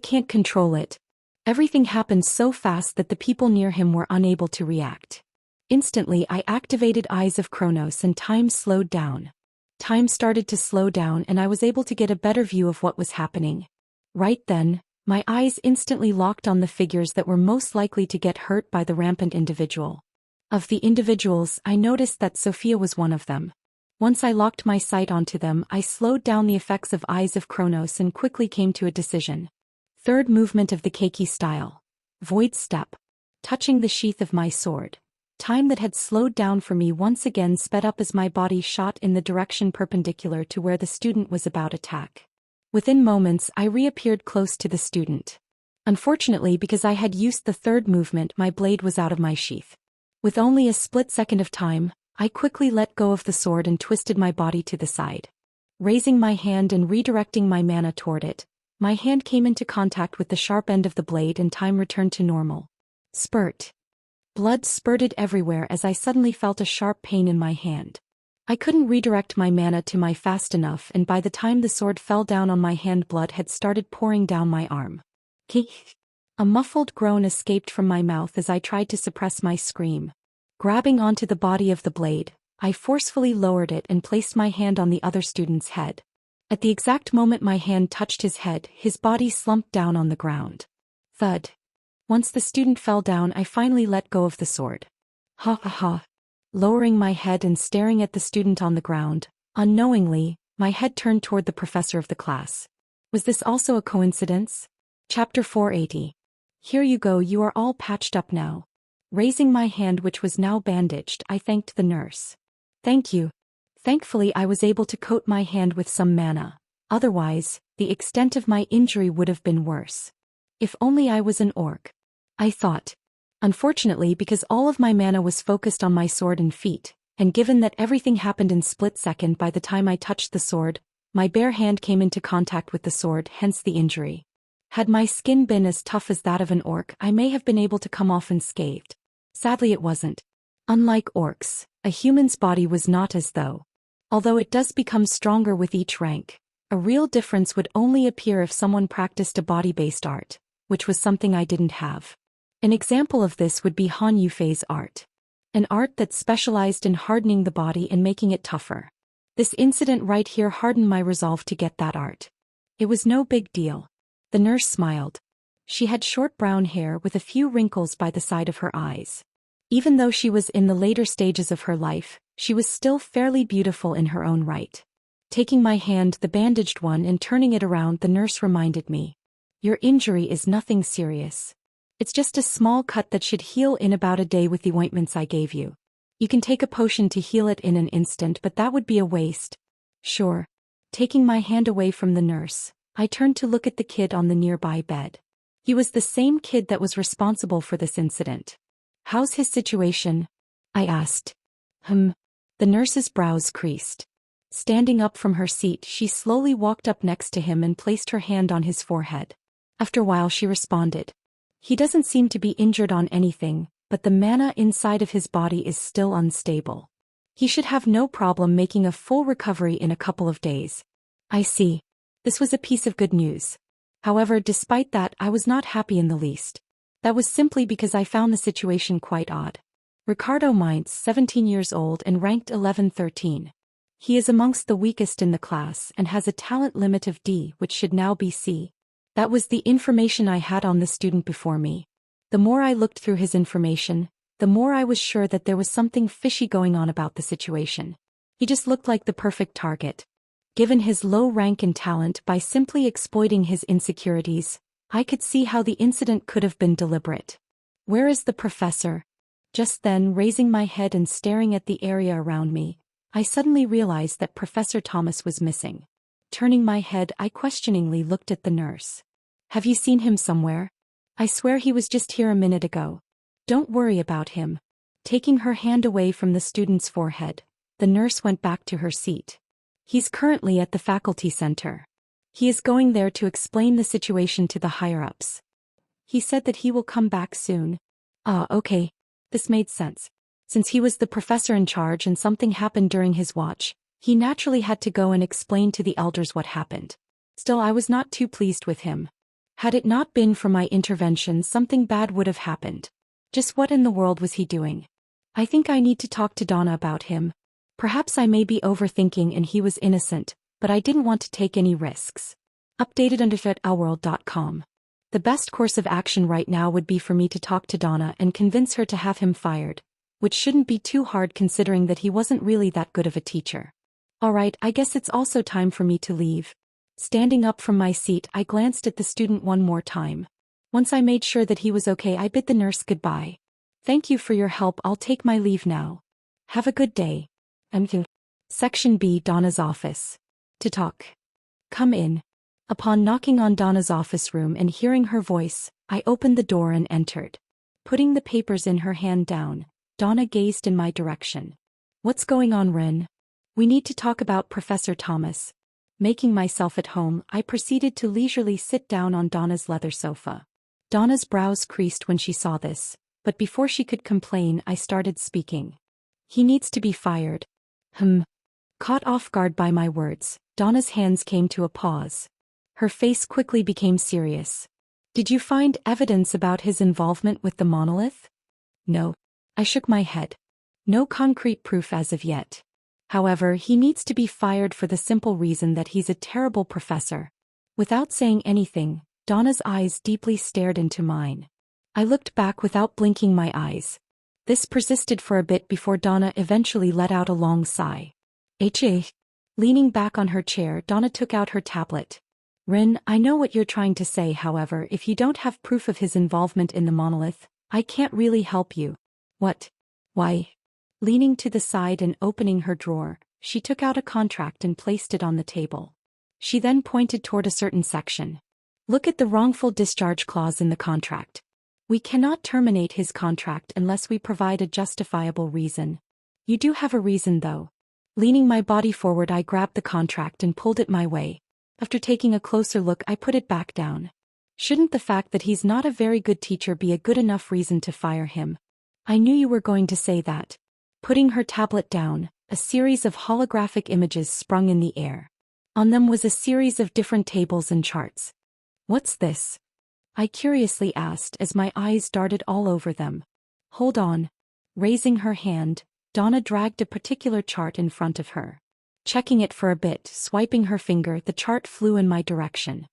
can't control it. Everything happened so fast that the people near him were unable to react. Instantly, I activated Eyes of Kronos and time slowed down. Time started to slow down and I was able to get a better view of what was happening. Right then, my eyes instantly locked on the figures that were most likely to get hurt by the rampant individual. Of the individuals, I noticed that Sophia was one of them. Once I locked my sight onto them, I slowed down the effects of Eyes of Kronos and quickly came to a decision. Third movement of the Keiki style. Void Step. Touching the sheath of my sword. Time that had slowed down for me once again sped up as my body shot in the direction perpendicular to where the student was about to attack. Within moments, I reappeared close to the student. Unfortunately, because I had used the third movement, my blade was out of my sheath. With only a split second of time, I quickly let go of the sword and twisted my body to the side. Raising my hand and redirecting my mana toward it, my hand came into contact with the sharp end of the blade and time returned to normal. Spurt. Blood spurted everywhere as I suddenly felt a sharp pain in my hand. I couldn't redirect my mana to my fast enough, and by the time the sword fell down on my hand, blood had started pouring down my arm. A muffled groan escaped from my mouth as I tried to suppress my scream. Grabbing onto the body of the blade, I forcefully lowered it and placed my hand on the other student's head. At the exact moment my hand touched his head, his body slumped down on the ground. Thud. Once the student fell down, I finally let go of the sword. Ha. Lowering my head and staring at the student on the ground, unknowingly, my head turned toward the professor of the class. Was this also a coincidence? Chapter 480. Here you go, you are all patched up now. Raising my hand, which was now bandaged, I thanked the nurse. Thank you. Thankfully, I was able to coat my hand with some mana. Otherwise, the extent of my injury would have been worse. If only I was an orc, I thought. Unfortunately, because all of my mana was focused on my sword and feet, and given that everything happened in split second by the time I touched the sword, my bare hand came into contact with the sword, hence the injury. Had my skin been as tough as that of an orc, I may have been able to come off unscathed. Sadly, it wasn't. Unlike orcs, a human's body was not as though. Although it does become stronger with each rank, a real difference would only appear if someone practiced a body-based art, which was something I didn't have. An example of this would be Han Yufei's art. An art that specialized in hardening the body and making it tougher. This incident right here hardened my resolve to get that art. It was no big deal. The nurse smiled. She had short brown hair with a few wrinkles by the side of her eyes. Even though she was in the later stages of her life, she was still fairly beautiful in her own right. Taking my hand, the bandaged one, and turning it around, the nurse reminded me. Your injury is nothing serious. It's just a small cut that should heal in about a day with the ointments I gave you. You can take a potion to heal it in an instant, but that would be a waste. Sure. Taking my hand away from the nurse, I turned to look at the kid on the nearby bed. He was the same kid that was responsible for this incident. How's his situation? I asked. The nurse's brows creased. Standing up from her seat, she slowly walked up next to him and placed her hand on his forehead. After a while she responded. He doesn't seem to be injured on anything, but the mana inside of his body is still unstable. He should have no problem making a full recovery in a couple of days. I see. This was a piece of good news. However, despite that, I was not happy in the least. That was simply because I found the situation quite odd. Ricardo Mintz, 17 years old and ranked 11-13. He is amongst the weakest in the class and has a talent limit of D, which should now be C. That was the information I had on the student before me. The more I looked through his information, the more I was sure that there was something fishy going on about the situation. He just looked like the perfect target. Given his low rank and talent, by simply exploiting his insecurities, I could see how the incident could have been deliberate. Where is the professor? Just then, raising my head and staring at the area around me, I suddenly realized that Professor Thomas was missing. Turning my head, I questioningly looked at the nurse. Have you seen him somewhere? I swear he was just here a minute ago. Don't worry about him. Taking her hand away from the student's forehead, the nurse went back to her seat. He's currently at the faculty center. He is going there to explain the situation to the higher-ups. He said that he will come back soon. Okay. This made sense. Since he was the professor in charge and something happened during his watch, he naturally had to go and explain to the elders what happened. Still, I was not too pleased with him. Had it not been for my intervention, something bad would have happened. Just what in the world was he doing? I think I need to talk to Donna about him. Perhaps I may be overthinking and he was innocent, but I didn't want to take any risks. Updated under ourworld.com. The best course of action right now would be for me to talk to Donna and convince her to have him fired, which shouldn't be too hard considering that he wasn't really that good of a teacher. Alright, I guess it's also time for me to leave. Standing up from my seat, I glanced at the student one more time. Once I made sure that he was okay, I bid the nurse goodbye. Thank you for your help, I'll take my leave now. Have a good day. Section B, Donna's office. To talk. Come in. Upon knocking on Donna's office room and hearing her voice, I opened the door and entered. Putting the papers in her hand down, Donna gazed in my direction. What's going on, Ren? We need to talk about Professor Thomas. Making myself at home, I proceeded to leisurely sit down on Donna's leather sofa. Donna's brows creased when she saw this, but before she could complain, I started speaking. He needs to be fired. Caught off guard by my words, Donna's hands came to a pause. Her face quickly became serious. Did you find evidence about his involvement with the monolith? No. I shook my head. No concrete proof as of yet. However, he needs to be fired for the simple reason that he's a terrible professor. Without saying anything, Donna's eyes deeply stared into mine. I looked back without blinking my eyes. This persisted for a bit before Donna eventually let out a long sigh. Leaning back on her chair, Donna took out her tablet. Rin, I know what you're trying to say, however, if you don't have proof of his involvement in the monolith, I can't really help you. What? Why? Leaning to the side and opening her drawer, she took out a contract and placed it on the table. She then pointed toward a certain section. Look at the wrongful discharge clause in the contract. We cannot terminate his contract unless we provide a justifiable reason. You do have a reason though. Leaning my body forward, I grabbed the contract and pulled it my way. After taking a closer look, I put it back down. Shouldn't the fact that he's not a very good teacher be a good enough reason to fire him? I knew you were going to say that. Putting her tablet down, a series of holographic images sprung in the air. On them was a series of different tables and charts. What's this? I curiously asked as my eyes darted all over them. Hold on. Raising her hand, Donna dragged a particular chart in front of her. Checking it for a bit, swiping her finger, the chart flew in my direction.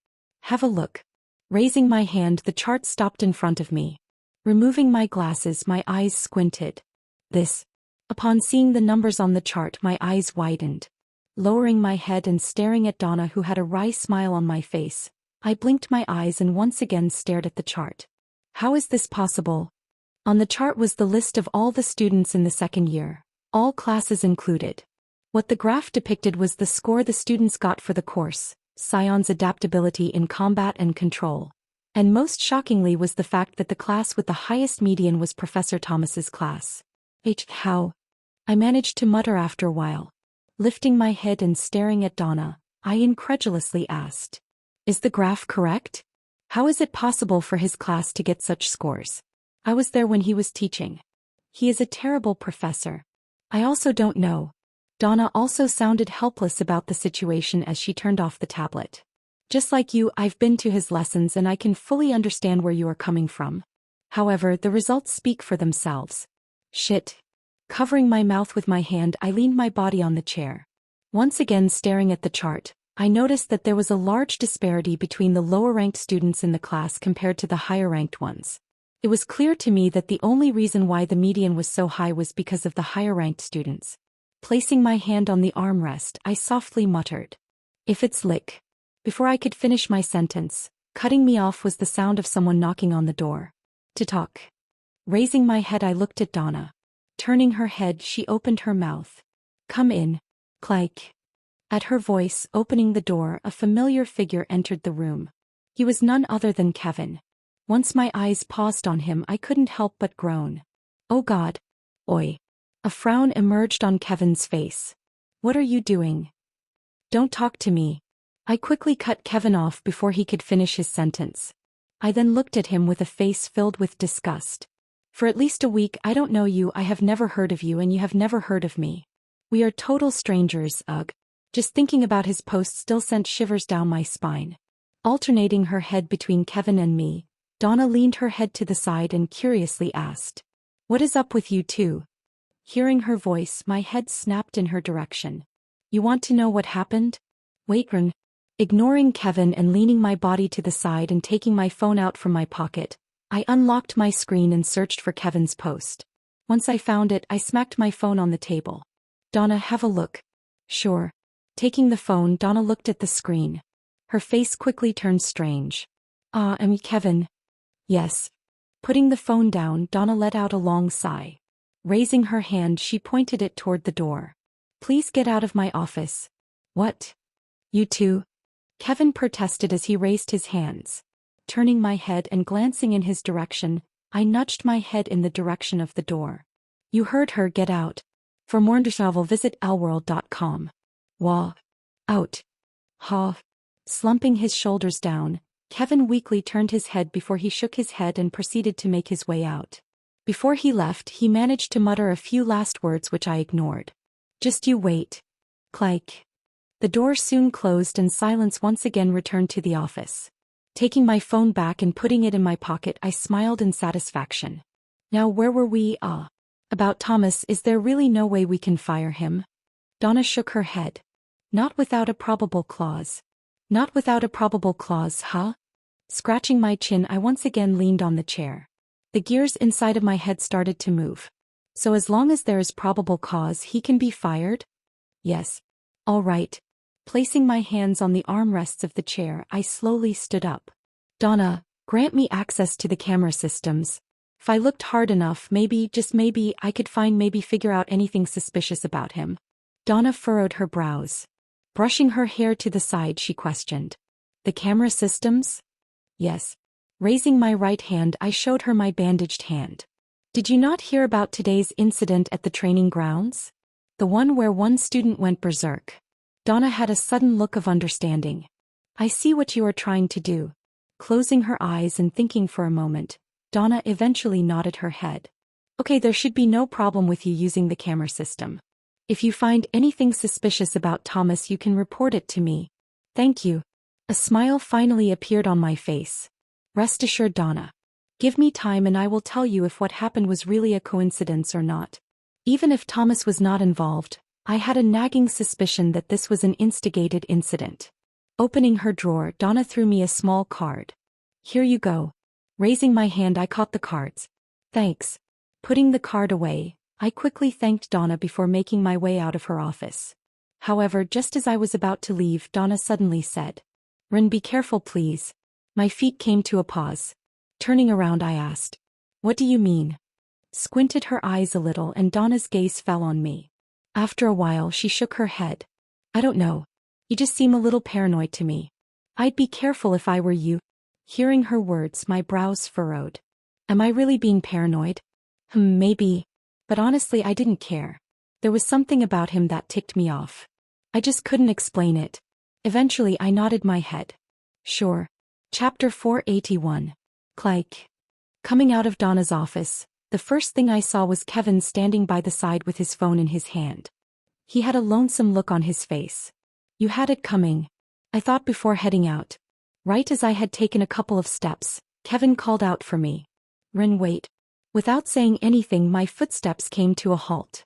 Have a look. Raising my hand, the chart stopped in front of me. Removing my glasses, my eyes squinted. This. Upon seeing the numbers on the chart, my eyes widened. Lowering my head and staring at Donna, who had a wry smile on my face, I blinked my eyes and once again stared at the chart. How is this possible? On the chart was the list of all the students in the second year, all classes included. What the graph depicted was the score the students got for the course, Scion's adaptability in combat and control. And most shockingly was the fact that the class with the highest median was Professor Thomas's class. How? I managed to mutter after a while. Lifting my head and staring at Donna, I incredulously asked, "Is the graph correct? How is it possible for his class to get such scores? I was there when he was teaching. He is a terrible professor. I also don't know." Donna also sounded helpless about the situation as she turned off the tablet. "Just like you, I've been to his lessons and I can fully understand where you are coming from. However, the results speak for themselves." Shit. Covering my mouth with my hand, I leaned my body on the chair. Once again staring at the chart, I noticed that there was a large disparity between the lower-ranked students in the class compared to the higher-ranked ones. It was clear to me that the only reason why the median was so high was because of the higher-ranked students. Placing my hand on the armrest, I softly muttered, "If it's lick." Before I could finish my sentence, cutting me off was the sound of someone knocking on the door. To talk. Raising my head, I looked at Donna. Turning her head, she opened her mouth. "Come in." Click. At her voice, opening the door, a familiar figure entered the room. He was none other than Kevin. Once my eyes paused on him, I couldn't help but groan. "Oh God. Oi." A frown emerged on Kevin's face. "What are you doing? Don't talk to me." I quickly cut Kevin off before he could finish his sentence. I then looked at him with a face filled with disgust. "For at least a week I don't know you, I have never heard of you, and you have never heard of me. We are total strangers, ugh." Just thinking about his post still sent shivers down my spine. Alternating her head between Kevin and me, Donna leaned her head to the side and curiously asked, "What is up with you two?" Hearing her voice, my head snapped in her direction. "You want to know what happened?" "Wait, Ren." Ignoring Kevin and leaning my body to the side and taking my phone out from my pocket, I unlocked my screen and searched for Kevin's post. Once I found it, I smacked my phone on the table. "Donna, have a look." "Sure." Taking the phone, Donna looked at the screen. Her face quickly turned strange. Kevin." "Yes." Putting the phone down, Donna let out a long sigh. Raising her hand, she pointed it toward the door. "Please get out of my office." "What? You two?" Kevin protested as he raised his hands. Turning my head and glancing in his direction, I nudged my head in the direction of the door. "You heard her, get out. For more travel, visit lworld.com. Wah. Out." Ha. Slumping his shoulders down, Kevin weakly turned his head before he shook his head and proceeded to make his way out. Before he left, he managed to mutter a few last words which I ignored. "Just you wait." Click. The door soon closed and silence once again returned to the office. Taking my phone back and putting it in my pocket, I smiled in satisfaction. "Now where were we? About Thomas, is there really no way we can fire him?" Donna shook her head. "Not without a probable clause." "Not without a probable clause, huh?" Scratching my chin, I once again leaned on the chair. The gears inside of my head started to move. "So as long as there is probable cause, he can be fired?" "Yes." "All right." Placing my hands on the armrests of the chair, I slowly stood up. "Donna, grant me access to the camera systems. If I looked hard enough, maybe, just maybe, I could figure out anything suspicious about him." Donna furrowed her brows. Brushing her hair to the side, she questioned, "The camera systems?" "Yes." Raising my right hand, I showed her my bandaged hand. "Did you not hear about today's incident at the training grounds? The one where one student went berserk?" Donna had a sudden look of understanding. "I see what you are trying to do." Closing her eyes and thinking for a moment, Donna eventually nodded her head. "Okay, there should be no problem with you using the camera system. If you find anything suspicious about Thomas, you can report it to me." "Thank you." A smile finally appeared on my face. "Rest assured, Donna. Give me time and I will tell you if what happened was really a coincidence or not. Even if Thomas was not involved, I had a nagging suspicion that this was an instigated incident. Opening her drawer, Donna threw me a small card. Here you go. Raising my hand, I caught the cards. Thanks. Putting the card away, I quickly thanked Donna before making my way out of her office. However, just as I was about to leave, Donna suddenly said, Rin, be careful please. My feet came to a pause. Turning around, I asked, what do you mean? Squinted her eyes a little and Donna's gaze fell on me. After a while, she shook her head. I don't know. You just seem a little paranoid to me. I'd be careful if I were you. Hearing her words, my brows furrowed. Am I really being paranoid? Maybe. But honestly, I didn't care. There was something about him that ticked me off. I just couldn't explain it. Eventually, I nodded my head. Sure. Chapter 481. Click. Coming out of Donna's office, the first thing I saw was Kevin standing by the side with his phone in his hand. He had a lonesome look on his face. You had it coming, I thought before heading out. Right as I had taken a couple of steps, Kevin called out for me. Rin, wait. Without saying anything, my footsteps came to a halt.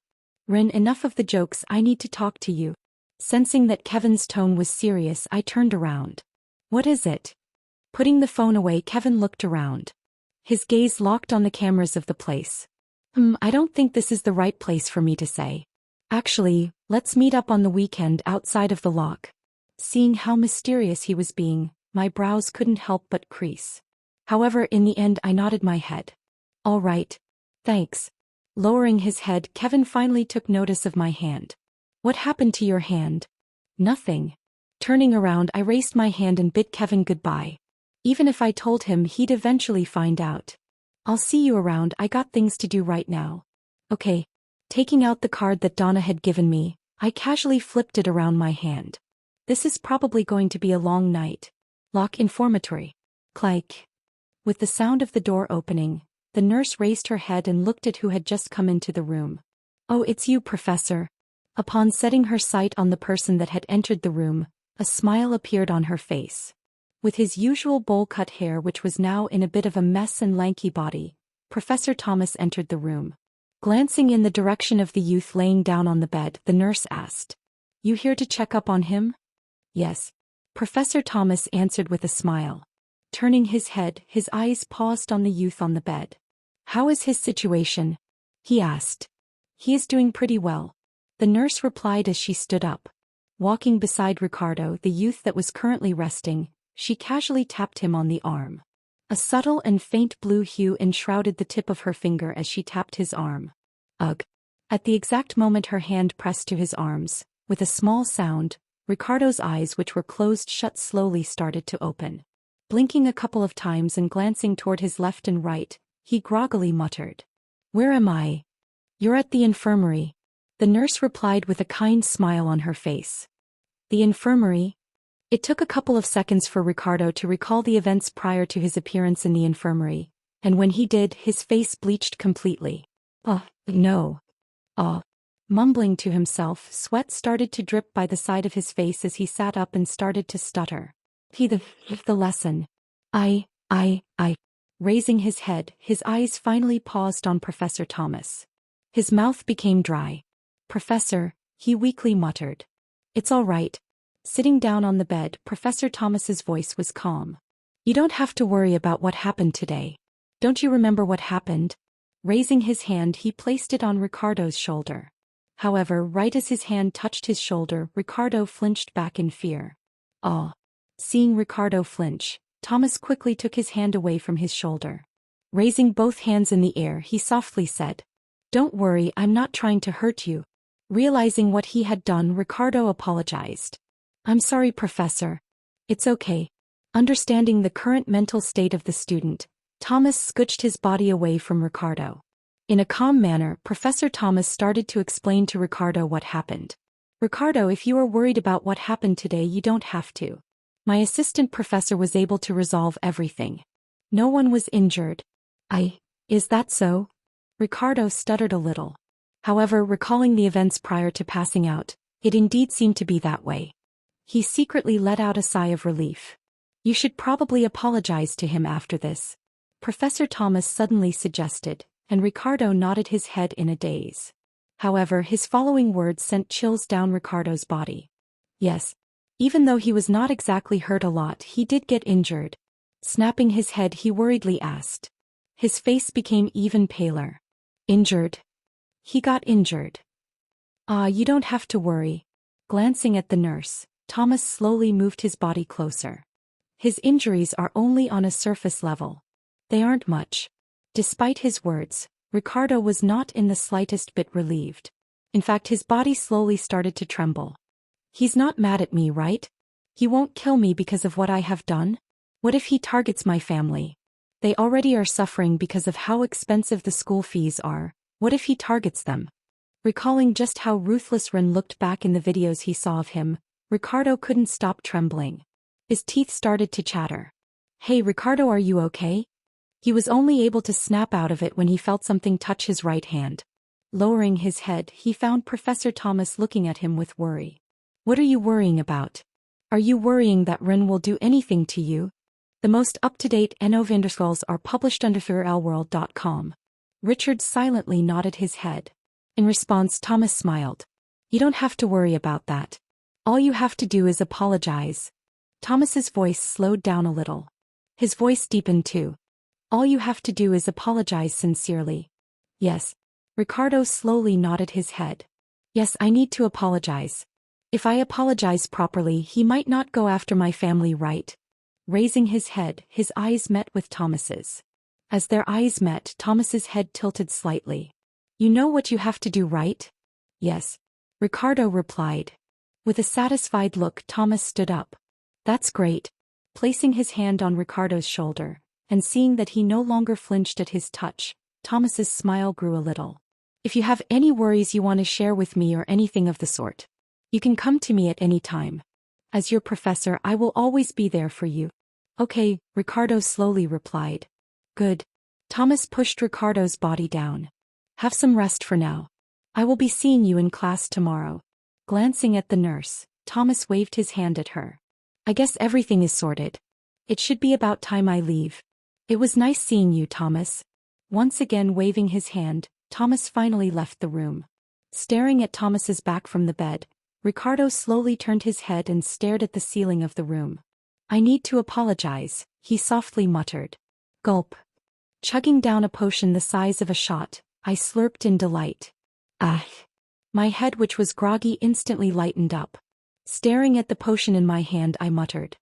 Rin, enough of the jokes, I need to talk to you. Sensing that Kevin's tone was serious, I turned around. What is it? Putting the phone away, Kevin looked around. His gaze locked on the cameras of the place. I don't think this is the right place for me to say. Actually, let's meet up on the weekend outside of the lock. Seeing how mysterious he was being, my brows couldn't help but crease. However, in the end, I nodded my head. All right. Thanks. Lowering his head, Kevin finally took notice of my hand. What happened to your hand? Nothing. Turning around, I raised my hand and bid Kevin goodbye. Even if I told him, he'd eventually find out. I'll see you around, I got things to do right now. Okay. Taking out the card that Donna had given me, I casually flipped it around my hand. This is probably going to be a long night. Lock informatory. Click. With the sound of the door opening, the nurse raised her head and looked at who had just come into the room. Oh, it's you, Professor. Upon setting her sight on the person that had entered the room, a smile appeared on her face. With his usual bowl-cut hair, which was now in a bit of a mess, and lanky body, Professor Thomas entered the room. Glancing in the direction of the youth laying down on the bed, the nurse asked, You here to check up on him? Yes. Professor Thomas answered with a smile. Turning his head, his eyes paused on the youth on the bed. How is his situation? He asked. He is doing pretty well. The nurse replied as she stood up. Walking beside Ricardo, the youth that was currently resting, she casually tapped him on the arm. A subtle and faint blue hue enshrouded the tip of her finger as she tapped his arm. Ugh. At the exact moment her hand pressed to his arms, with a small sound, Ricardo's eyes, which were closed shut, slowly started to open. Blinking a couple of times and glancing toward his left and right, he groggily muttered, Where am I? You're at the infirmary. The nurse replied with a kind smile on her face. The infirmary? It took a couple of seconds for Ricardo to recall the events prior to his appearance in the infirmary, and when he did, his face bleached completely. No. Mumbling to himself, sweat started to drip by the side of his face as he sat up and started to stutter. The lesson. Raising his head, his eyes finally paused on Professor Thomas. His mouth became dry. Professor, he weakly muttered. It's all right. Sitting down on the bed, Professor Thomas's voice was calm. You don't have to worry about what happened today. Don't you remember what happened? Raising his hand, he placed it on Ricardo's shoulder. However, right as his hand touched his shoulder, Ricardo flinched back in fear. Seeing Ricardo flinch, Thomas quickly took his hand away from his shoulder. Raising both hands in the air, he softly said, Don't worry, I'm not trying to hurt you. Realizing what he had done, Ricardo apologized. I'm sorry, Professor. It's okay. Understanding the current mental state of the student, Thomas scooched his body away from Ricardo. In a calm manner, Professor Thomas started to explain to Ricardo what happened. Ricardo, if you are worried about what happened today, you don't have to. My assistant professor was able to resolve everything. No one was injured. Is that so? Ricardo stuttered a little. However, recalling the events prior to passing out, it indeed seemed to be that way. He secretly let out a sigh of relief. You should probably apologize to him after this, Professor Thomas suddenly suggested, and Ricardo nodded his head in a daze. However, his following words sent chills down Ricardo's body. Yes. Even though he was not exactly hurt a lot, he did get injured. Snapping his head, he worriedly asked. His face became even paler. Injured? He got injured. You don't have to worry. Glancing at the nurse, Thomas slowly moved his body closer. His injuries are only on a surface level. They aren't much. Despite his words, Ricardo was not in the slightest bit relieved. In fact, his body slowly started to tremble. He's not mad at me, right? He won't kill me because of what I have done? What if he targets my family? They already are suffering because of how expensive the school fees are. What if he targets them? Recalling just how ruthless Ren looked back in the videos he saw of him, Ricardo couldn't stop trembling. His teeth started to chatter. Hey Ricardo, are you okay? He was only able to snap out of it when he felt something touch his right hand. Lowering his head, he found Professor Thomas looking at him with worry. What are you worrying about? Are you worrying that Ren will do anything to you? The most up-to-date NO are published under FurLworld.com. Richard silently nodded his head. In response, Thomas smiled. You don't have to worry about that. All you have to do is apologize. Thomas's voice slowed down a little. His voice deepened too. All you have to do is apologize sincerely. Yes. Ricardo slowly nodded his head. Yes, I need to apologize. If I apologize properly, he might not go after my family, right? Raising his head, his eyes met with Thomas's. As their eyes met, Thomas's head tilted slightly. You know what you have to do, right? Yes. Ricardo replied. With a satisfied look, Thomas stood up. That's great. Placing his hand on Ricardo's shoulder, and seeing that he no longer flinched at his touch, Thomas's smile grew a little. If you have any worries you want to share with me or anything of the sort, you can come to me at any time. As your professor, I will always be there for you. Okay, Ricardo slowly replied. Good. Thomas pushed Ricardo's body down. Have some rest for now. I will be seeing you in class tomorrow. Glancing at the nurse, Thomas waved his hand at her. I guess everything is sorted. It should be about time I leave. It was nice seeing you, Thomas. Once again waving his hand, Thomas finally left the room. Staring at Thomas's back from the bed, Ricardo slowly turned his head and stared at the ceiling of the room. I need to apologize, he softly muttered. Gulp. Chugging down a potion the size of a shot, I slurped in delight. Ah! My head, which was groggy, instantly lightened up. Staring at the potion in my hand, I muttered.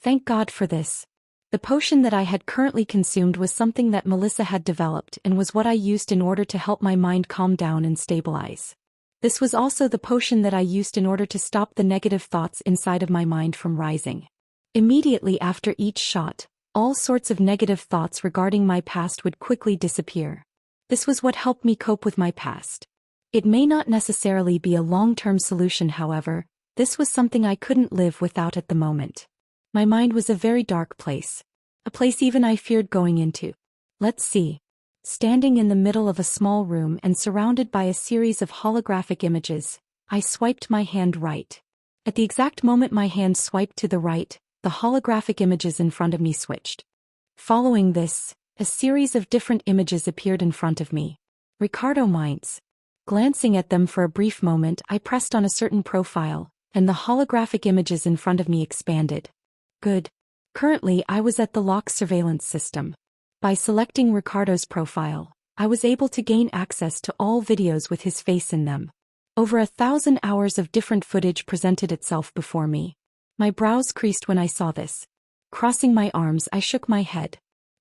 Thank God for this. The potion that I had currently consumed was something that Melissa had developed and was what I used in order to help my mind calm down and stabilize. This was also the potion that I used in order to stop the negative thoughts inside of my mind from rising. Immediately after each shot, all sorts of negative thoughts regarding my past would quickly disappear. This was what helped me cope with my past. It may not necessarily be a long-term solution, however, this was something I couldn't live without at the moment. My mind was a very dark place. A place even I feared going into. Let's see. Standing in the middle of a small room and surrounded by a series of holographic images, I swiped my hand right. At the exact moment my hand swiped to the right, the holographic images in front of me switched. Following this, a series of different images appeared in front of me. Ricardo Minds. Glancing at them for a brief moment, I pressed on a certain profile, and the holographic images in front of me expanded. Good. Currently, I was at the lock surveillance system. By selecting Ricardo's profile, I was able to gain access to all videos with his face in them. Over 1,000 hours of different footage presented itself before me. My brows creased when I saw this. Crossing my arms, I shook my head.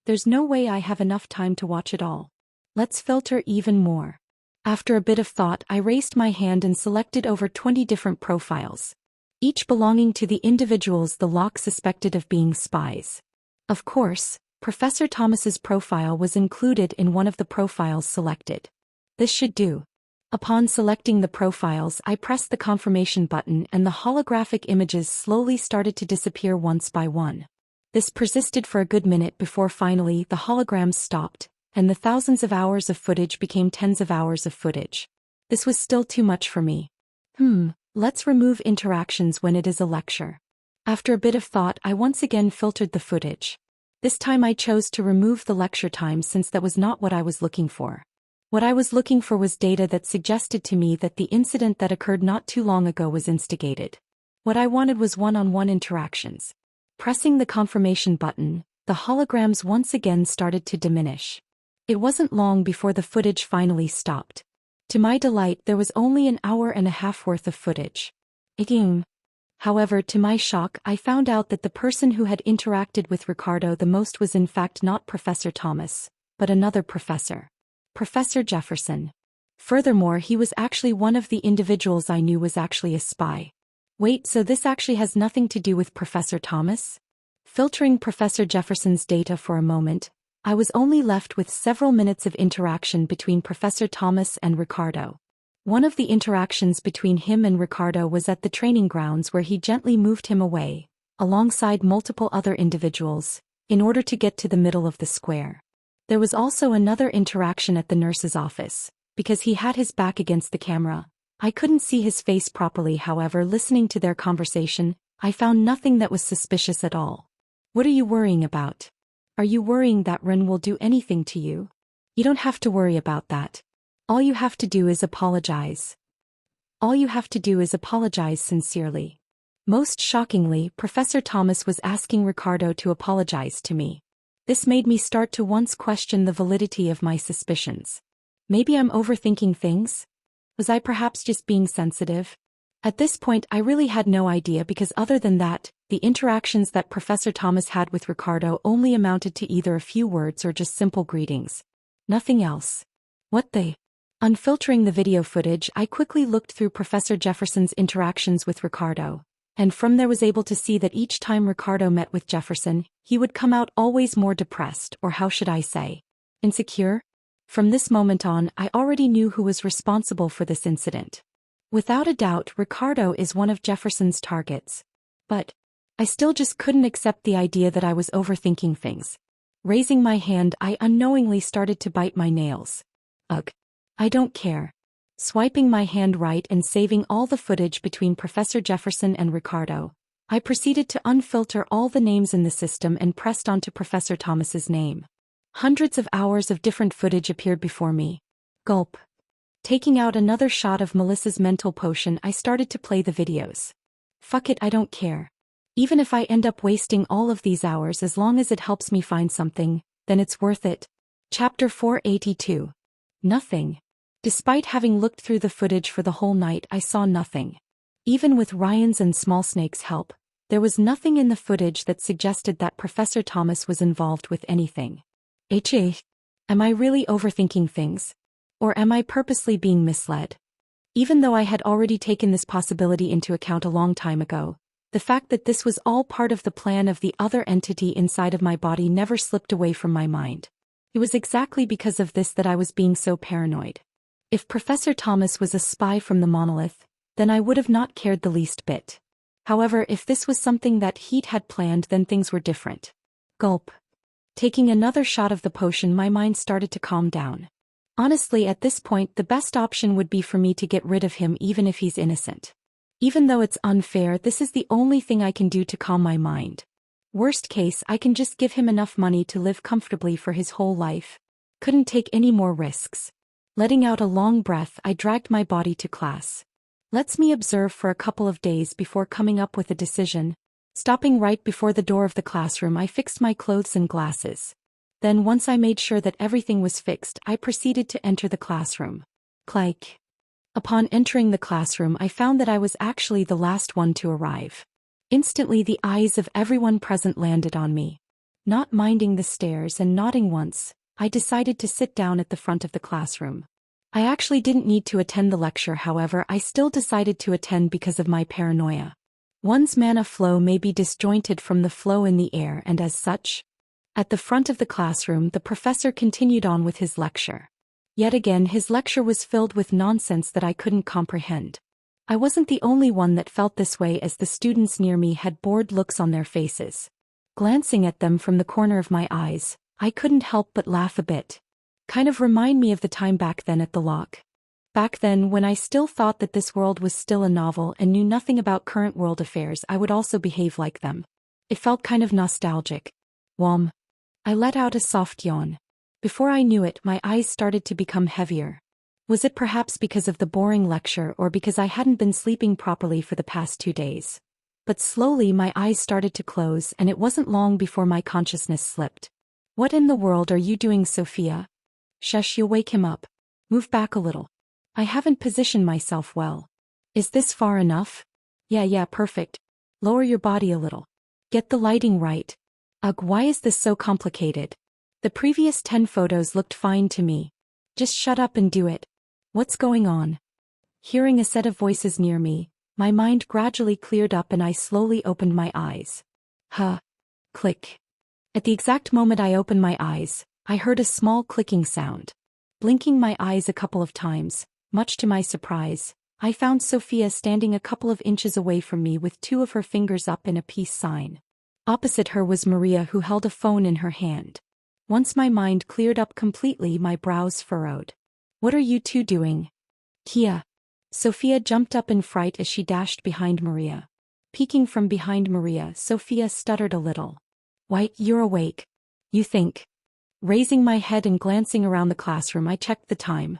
There's no way I have enough time to watch it all. Let's filter even more. After a bit of thought, I raised my hand and selected over 20 different profiles, each belonging to the individuals the lock suspected of being spies. Of course, Professor Thomas's profile was included in one of the profiles selected. This should do. Upon selecting the profiles, I pressed the confirmation button and the holographic images slowly started to disappear once by one. This persisted for a good minute before finally the holograms stopped, and the thousands of hours of footage became tens of hours of footage. This was still too much for me. Let's remove interactions when it is a lecture. After a bit of thought, I once again filtered the footage. This time I chose to remove the lecture time since that was not what I was looking for. What I was looking for was data that suggested to me that the incident that occurred not too long ago was instigated. What I wanted was one-on-one interactions. Pressing the confirmation button, the holograms once again started to diminish. It wasn't long before the footage finally stopped. To my delight, there was only an hour and a half worth of footage. However, to my shock, I found out that the person who had interacted with Ricardo the most was in fact not Professor Thomas, but another professor. Professor Jefferson. Furthermore, he was actually one of the individuals I knew was actually a spy. Wait, so this actually has nothing to do with Professor Thomas? Filtering Professor Jefferson's data for a moment, I was only left with several minutes of interaction between Professor Thomas and Ricardo. One of the interactions between him and Ricardo was at the training grounds where he gently moved him away, alongside multiple other individuals, in order to get to the middle of the square. There was also another interaction at the nurse's office. Because he had his back against the camera, I couldn't see his face properly. However, listening to their conversation, I found nothing that was suspicious at all. What are you worrying about? Are you worrying that Ren will do anything to you? You don't have to worry about that. All you have to do is apologize. All you have to do is apologize sincerely. Most shockingly, Professor Thomas was asking Ricardo to apologize to me. This made me start to once question the validity of my suspicions. Maybe I'm overthinking things? Was I perhaps just being sensitive? At this point, I really had no idea because other than that, the interactions that Professor Thomas had with Ricardo only amounted to either a few words or just simple greetings. Nothing else. What the? Unfiltering the video footage, I quickly looked through Professor Jefferson's interactions with Ricardo, and from there was able to see that each time Ricardo met with Jefferson, he would come out always more depressed, or how should I say, insecure? From this moment on, I already knew who was responsible for this incident. Without a doubt, Ricardo is one of Jefferson's targets. But I still just couldn't accept the idea that I was overthinking things. Raising my hand, I unknowingly started to bite my nails. Ugh. I don't care. Swiping my hand right and saving all the footage between Professor Jefferson and Ricardo, I proceeded to unfilter all the names in the system and pressed onto Professor Thomas's name. Hundreds of hours of different footage appeared before me. Gulp. Taking out another shot of Melissa's mental potion, I started to play the videos. Fuck it, I don't care. Even if I end up wasting all of these hours, as long as it helps me find something, then it's worth it. Chapter 482. Nothing. Despite having looked through the footage for the whole night, I saw nothing. Even with Ryan's and Small Snake's help, there was nothing in the footage that suggested that Professor Thomas was involved with anything. Am I really overthinking things? Or am I purposely being misled? Even though I had already taken this possibility into account a long time ago, the fact that this was all part of the plan of the other entity inside of my body never slipped away from my mind. It was exactly because of this that I was being so paranoid. If Professor Thomas was a spy from the monolith, then I would have not cared the least bit. However, if this was something that he'd had planned, then things were different. Gulp. Taking another shot of the potion, my mind started to calm down. Honestly, at this point, the best option would be for me to get rid of him even if he's innocent. Even though it's unfair, this is the only thing I can do to calm my mind. Worst case, I can just give him enough money to live comfortably for his whole life. Couldn't take any more risks. Letting out a long breath, I dragged my body to class. Lets me observe for a couple of days before coming up with a decision. Stopping right before the door of the classroom, I fixed my clothes and glasses. Then once I made sure that everything was fixed, I proceeded to enter the classroom. Click. Upon entering the classroom, I found that I was actually the last one to arrive. Instantly, the eyes of everyone present landed on me. Not minding the stares and nodding once, I decided to sit down at the front of the classroom. I actually didn't need to attend the lecture, however, I still decided to attend because of my paranoia. One's mana flow may be disjointed from the flow in the air, and as such, at the front of the classroom, the professor continued on with his lecture. Yet again, his lecture was filled with nonsense that I couldn't comprehend. I wasn't the only one that felt this way, as the students near me had bored looks on their faces. Glancing at them from the corner of my eyes, I couldn't help but laugh a bit. Kind of remind me of the time back then at the lock. Back then, when I still thought that this world was still a novel and knew nothing about current world affairs, I would also behave like them. It felt kind of nostalgic. I let out a soft yawn. Before I knew it, my eyes started to become heavier. Was it perhaps because of the boring lecture or because I hadn't been sleeping properly for the past 2 days? But slowly my eyes started to close, and it wasn't long before my consciousness slipped. What in the world are you doing, Sophia? Shush, you'll wake him up. Move back a little. I haven't positioned myself well. Is this far enough? Yeah, perfect. Lower your body a little. Get the lighting right. Ugh, why is this so complicated? The previous 10 photos looked fine to me. Just shut up and do it. What's going on? Hearing a set of voices near me, my mind gradually cleared up and I slowly opened my eyes. Click. At the exact moment I opened my eyes, I heard a small clicking sound. Blinking my eyes a couple of times, much to my surprise, I found Sophia standing a couple of inches away from me with 2 of her fingers up in a peace sign. Opposite her was Maria, who held a phone in her hand. Once my mind cleared up completely, my brows furrowed. What are you two doing? Kia. Sophia jumped up in fright as she dashed behind Maria. Peeking from behind Maria, Sophia stuttered a little. Why, you're awake. You think. Raising my head and glancing around the classroom, I checked the time.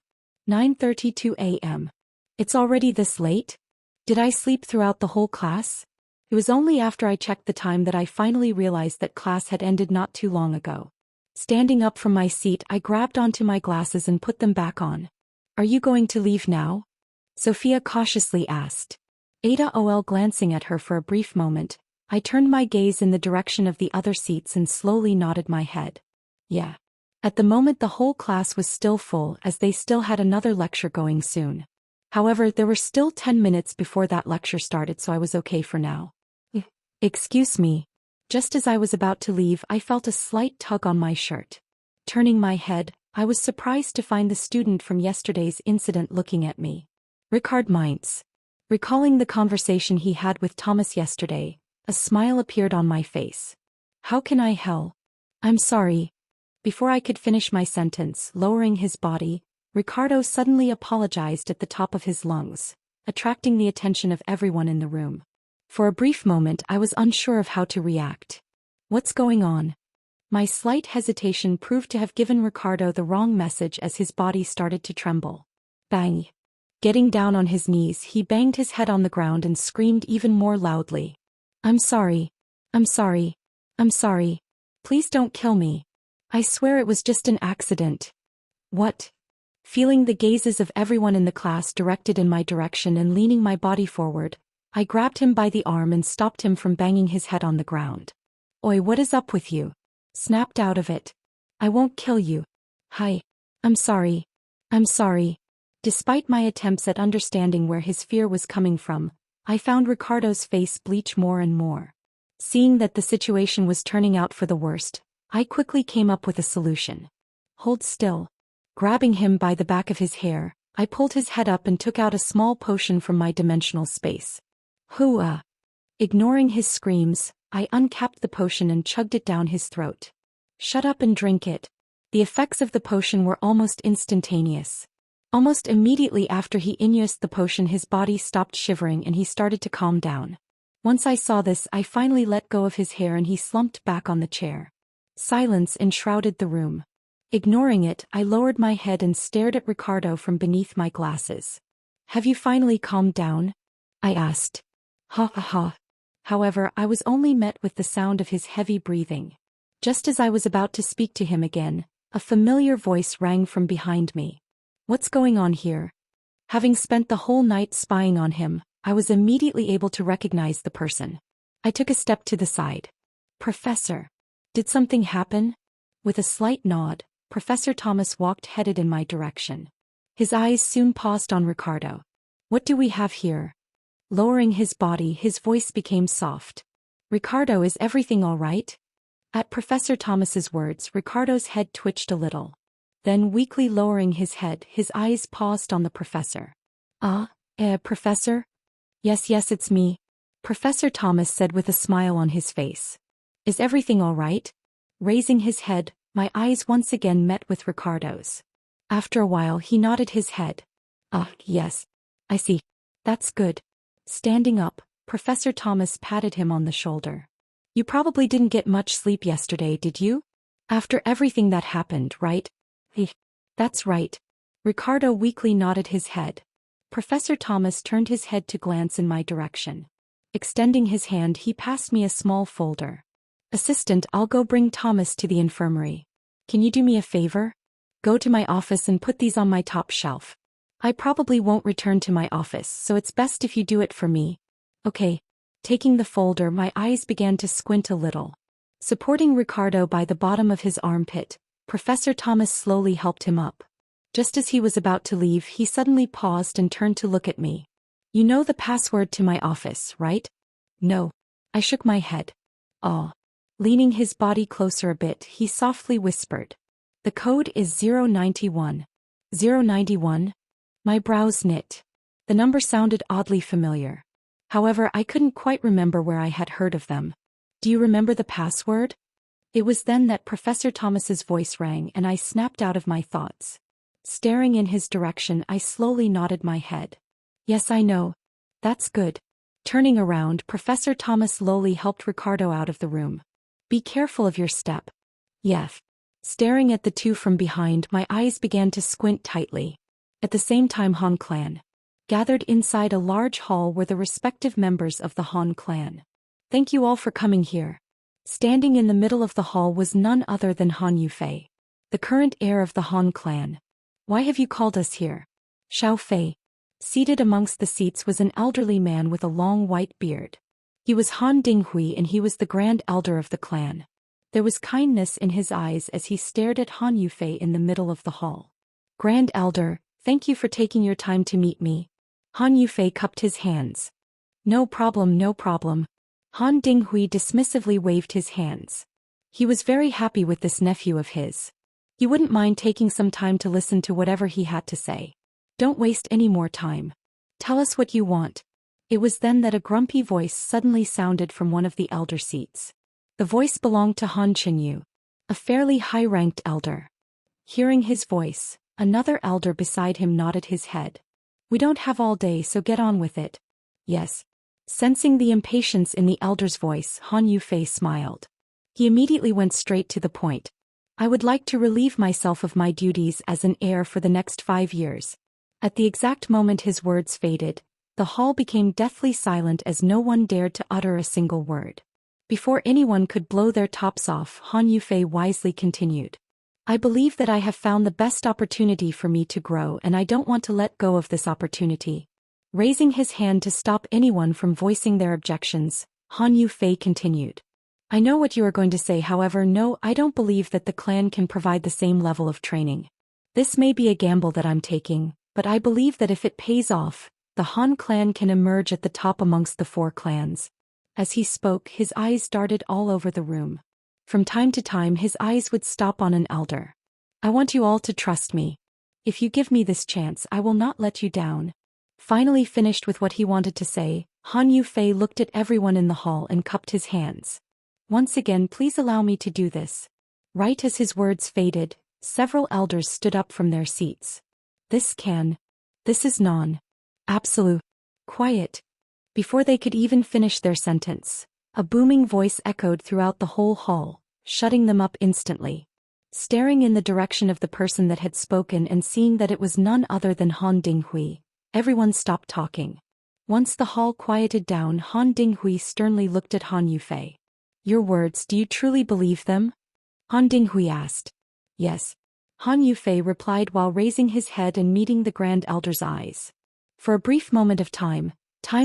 9:32 a.m. It's already this late? Did I sleep throughout the whole class? It was only after I checked the time that I finally realized that class had ended not too long ago. Standing up from my seat, I grabbed onto my glasses and put them back on. Are you going to leave now? Sophia cautiously asked. Glancing at her for a brief moment, I turned my gaze in the direction of the other seats and slowly nodded my head. Yeah. At the moment the whole class was still full, as they still had another lecture going soon. However, there were still 10 minutes before that lecture started, so I was okay for now. Excuse me. Just as I was about to leave, I felt a slight tug on my shirt. Turning my head, I was surprised to find the student from yesterday's incident looking at me. Ricard Mintz. Recalling the conversation he had with Thomas yesterday, a smile appeared on my face. How can I help? I'm sorry. Before I could finish my sentence, lowering his body, Ricardo suddenly apologized at the top of his lungs, attracting the attention of everyone in the room. For a brief moment I was unsure of how to react. What's going on? My slight hesitation proved to have given Ricardo the wrong message as his body started to tremble. Bang! Getting down on his knees, he banged his head on the ground and screamed even more loudly. I'm sorry. I'm sorry. I'm sorry. Please don't kill me. I swear it was just an accident. What? Feeling the gazes of everyone in the class directed in my direction and leaning my body forward, I grabbed him by the arm and stopped him from banging his head on the ground. Oi, what is up with you? Snapped out of it. I won't kill you. Hi. I'm sorry. I'm sorry. Despite my attempts at understanding where his fear was coming from, I found Ricardo's face bleach more and more. Seeing that the situation was turning out for the worst, I quickly came up with a solution. Hold still. Grabbing him by the back of his hair, I pulled his head up and took out a small potion from my dimensional space. Hooah! Ignoring his screams, I uncapped the potion and chugged it down his throat. Shut up and drink it. The effects of the potion were almost instantaneous. Almost immediately after he ingested the potion, his body stopped shivering and he started to calm down. Once I saw this, I finally let go of his hair and he slumped back on the chair. Silence enshrouded the room. Ignoring it, I lowered my head and stared at Ricardo from beneath my glasses. Have you finally calmed down? I asked. Ha. However, I was only met with the sound of his heavy breathing. Just as I was about to speak to him again, a familiar voice rang from behind me. What's going on here? Having spent the whole night spying on him, I was immediately able to recognize the person. I took a step to the side. Professor. Did something happen? With a slight nod, Professor Thomas walked headed in my direction. His eyes soon paused on Ricardo. What do we have here? Lowering his body, his voice became soft. Ricardo, is everything all right? At Professor Thomas's words, Ricardo's head twitched a little. Then weakly lowering his head, his eyes paused on the professor. Professor? Yes, it's me. Professor Thomas said with a smile on his face. Is everything all right? Raising his head, my eyes once again met with Ricardo's. After a while he nodded his head. Yes. I see. That's good. Standing up, Professor Thomas patted him on the shoulder. You probably didn't get much sleep yesterday, did you? After everything that happened, right? Eh, that's right. Ricardo weakly nodded his head. Professor Thomas turned his head to glance in my direction. Extending his hand, he passed me a small folder. Assistant, I'll go bring Thomas to the infirmary. Can you do me a favor? Go to my office and put these on my top shelf. I probably won't return to my office, so it's best if you do it for me. Okay. Taking the folder, my eyes began to squint a little. Supporting Ricardo by the bottom of his armpit, Professor Thomas slowly helped him up. Just as he was about to leave, he suddenly paused and turned to look at me. You know the password to my office, right? No. I shook my head. Oh. Leaning his body closer a bit, he softly whispered. The code is 091. 091? My brows knit. The number sounded oddly familiar. However, I couldn't quite remember where I had heard of them. Do you remember the password? It was then that Professor Thomas's voice rang and I snapped out of my thoughts. Staring in his direction, I slowly nodded my head. Yes, I know. That's good. Turning around, Professor Thomas slowly helped Ricardo out of the room. Be careful of your step. Yes. Staring at the two from behind, my eyes began to squint tightly. At the same time, Han clan. Gathered inside a large hall were the respective members of the Han clan. Thank you all for coming here. Standing in the middle of the hall was none other than Han Yufei, the current heir of the Han clan. Why have you called us here? Xiao Fei. Seated amongst the seats was an elderly man with a long white beard. He was Han Dinghui and he was the grand elder of the clan. There was kindness in his eyes as he stared at Han Yufei in the middle of the hall. Grand elder, thank you for taking your time to meet me. Han Yufei cupped his hands. No problem, no problem. Han Dinghui dismissively waved his hands. He was very happy with this nephew of his. He wouldn't mind taking some time to listen to whatever he had to say. Don't waste any more time. Tell us what you want. It was then that a grumpy voice suddenly sounded from one of the elder seats. The voice belonged to Han Chenyu, a fairly high-ranked elder. Hearing his voice, another elder beside him nodded his head. We don't have all day, so get on with it. Yes. Sensing the impatience in the elder's voice, Han Yufei smiled. He immediately went straight to the point. I would like to relieve myself of my duties as an heir for the next 5 years. At the exact moment his words faded, the hall became deathly silent as no one dared to utter a single word. Before anyone could blow their tops off, Han Yufei wisely continued. I believe that I have found the best opportunity for me to grow and I don't want to let go of this opportunity. Raising his hand to stop anyone from voicing their objections, Han Yufei continued. I know what you are going to say, however, no, I don't believe that the clan can provide the same level of training. This may be a gamble that I'm taking, but I believe that if it pays off, the Han clan can emerge at the top amongst the 4 clans. As he spoke, his eyes darted all over the room. From time to time his eyes would stop on an elder. I want you all to trust me. If you give me this chance, I will not let you down. Finally finished with what he wanted to say, Han Yufei looked at everyone in the hall and cupped his hands. Once again, please allow me to do this. Right as his words faded, several elders stood up from their seats. This is absolute. Quiet. Before they could even finish their sentence, a booming voice echoed throughout the whole hall, shutting them up instantly. Staring in the direction of the person that had spoken and seeing that it was none other than Han Dinghui, everyone stopped talking. Once the hall quieted down, Han Dinghui sternly looked at Han Yufei. Your words, do you truly believe them? Han Dinghui asked. Yes. Han Yufei replied while raising his head and meeting the Grand Elder's eyes. For a brief moment of time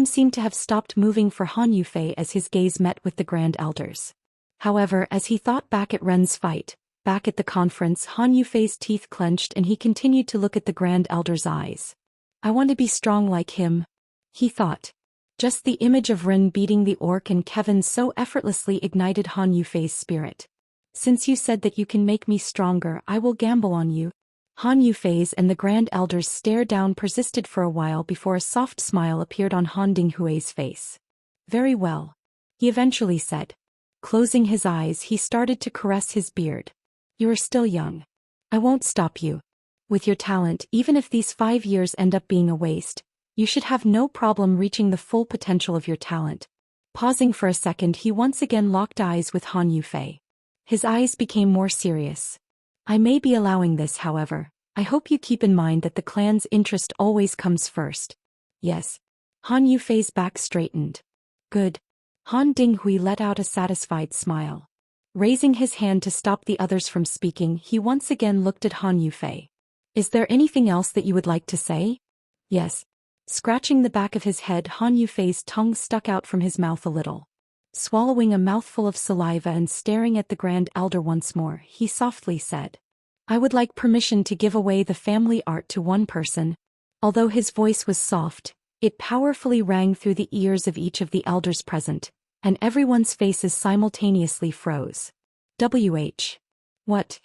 seemed to have stopped moving for Han Yufei as his gaze met with the Grand Elders. However, as he thought back at Ren's fight, back at the conference, Han Yufei's teeth clenched and he continued to look at the Grand Elder's eyes. I want to be strong like him, he thought. Just the image of Ren beating the orc and Kevin so effortlessly ignited Han Yufei's spirit. Since you said that you can make me stronger, I will gamble on you. Han Yufei's and the Grand Elder's stare down persisted for a while before a soft smile appeared on Han Dinghui's face. Very well, he eventually said. Closing his eyes, he started to caress his beard. You are still young. I won't stop you. With your talent, even if these 5 years end up being a waste, you should have no problem reaching the full potential of your talent. Pausing for a second, he once again locked eyes with Han Yufei. His eyes became more serious. I may be allowing this, however. I hope you keep in mind that the clan's interest always comes first. Yes. Han Yufei's back straightened. Good. Han Dinghui let out a satisfied smile. Raising his hand to stop the others from speaking, he once again looked at Han Yufei. Is there anything else that you would like to say? Yes. Scratching the back of his head, Han Yufei's tongue stuck out from his mouth a little. Swallowing a mouthful of saliva and staring at the Grand Elder once more, he softly said, I would like permission to give away the family art to one person. Although his voice was soft, it powerfully rang through the ears of each of the elders present, and everyone's faces simultaneously froze. WH. What,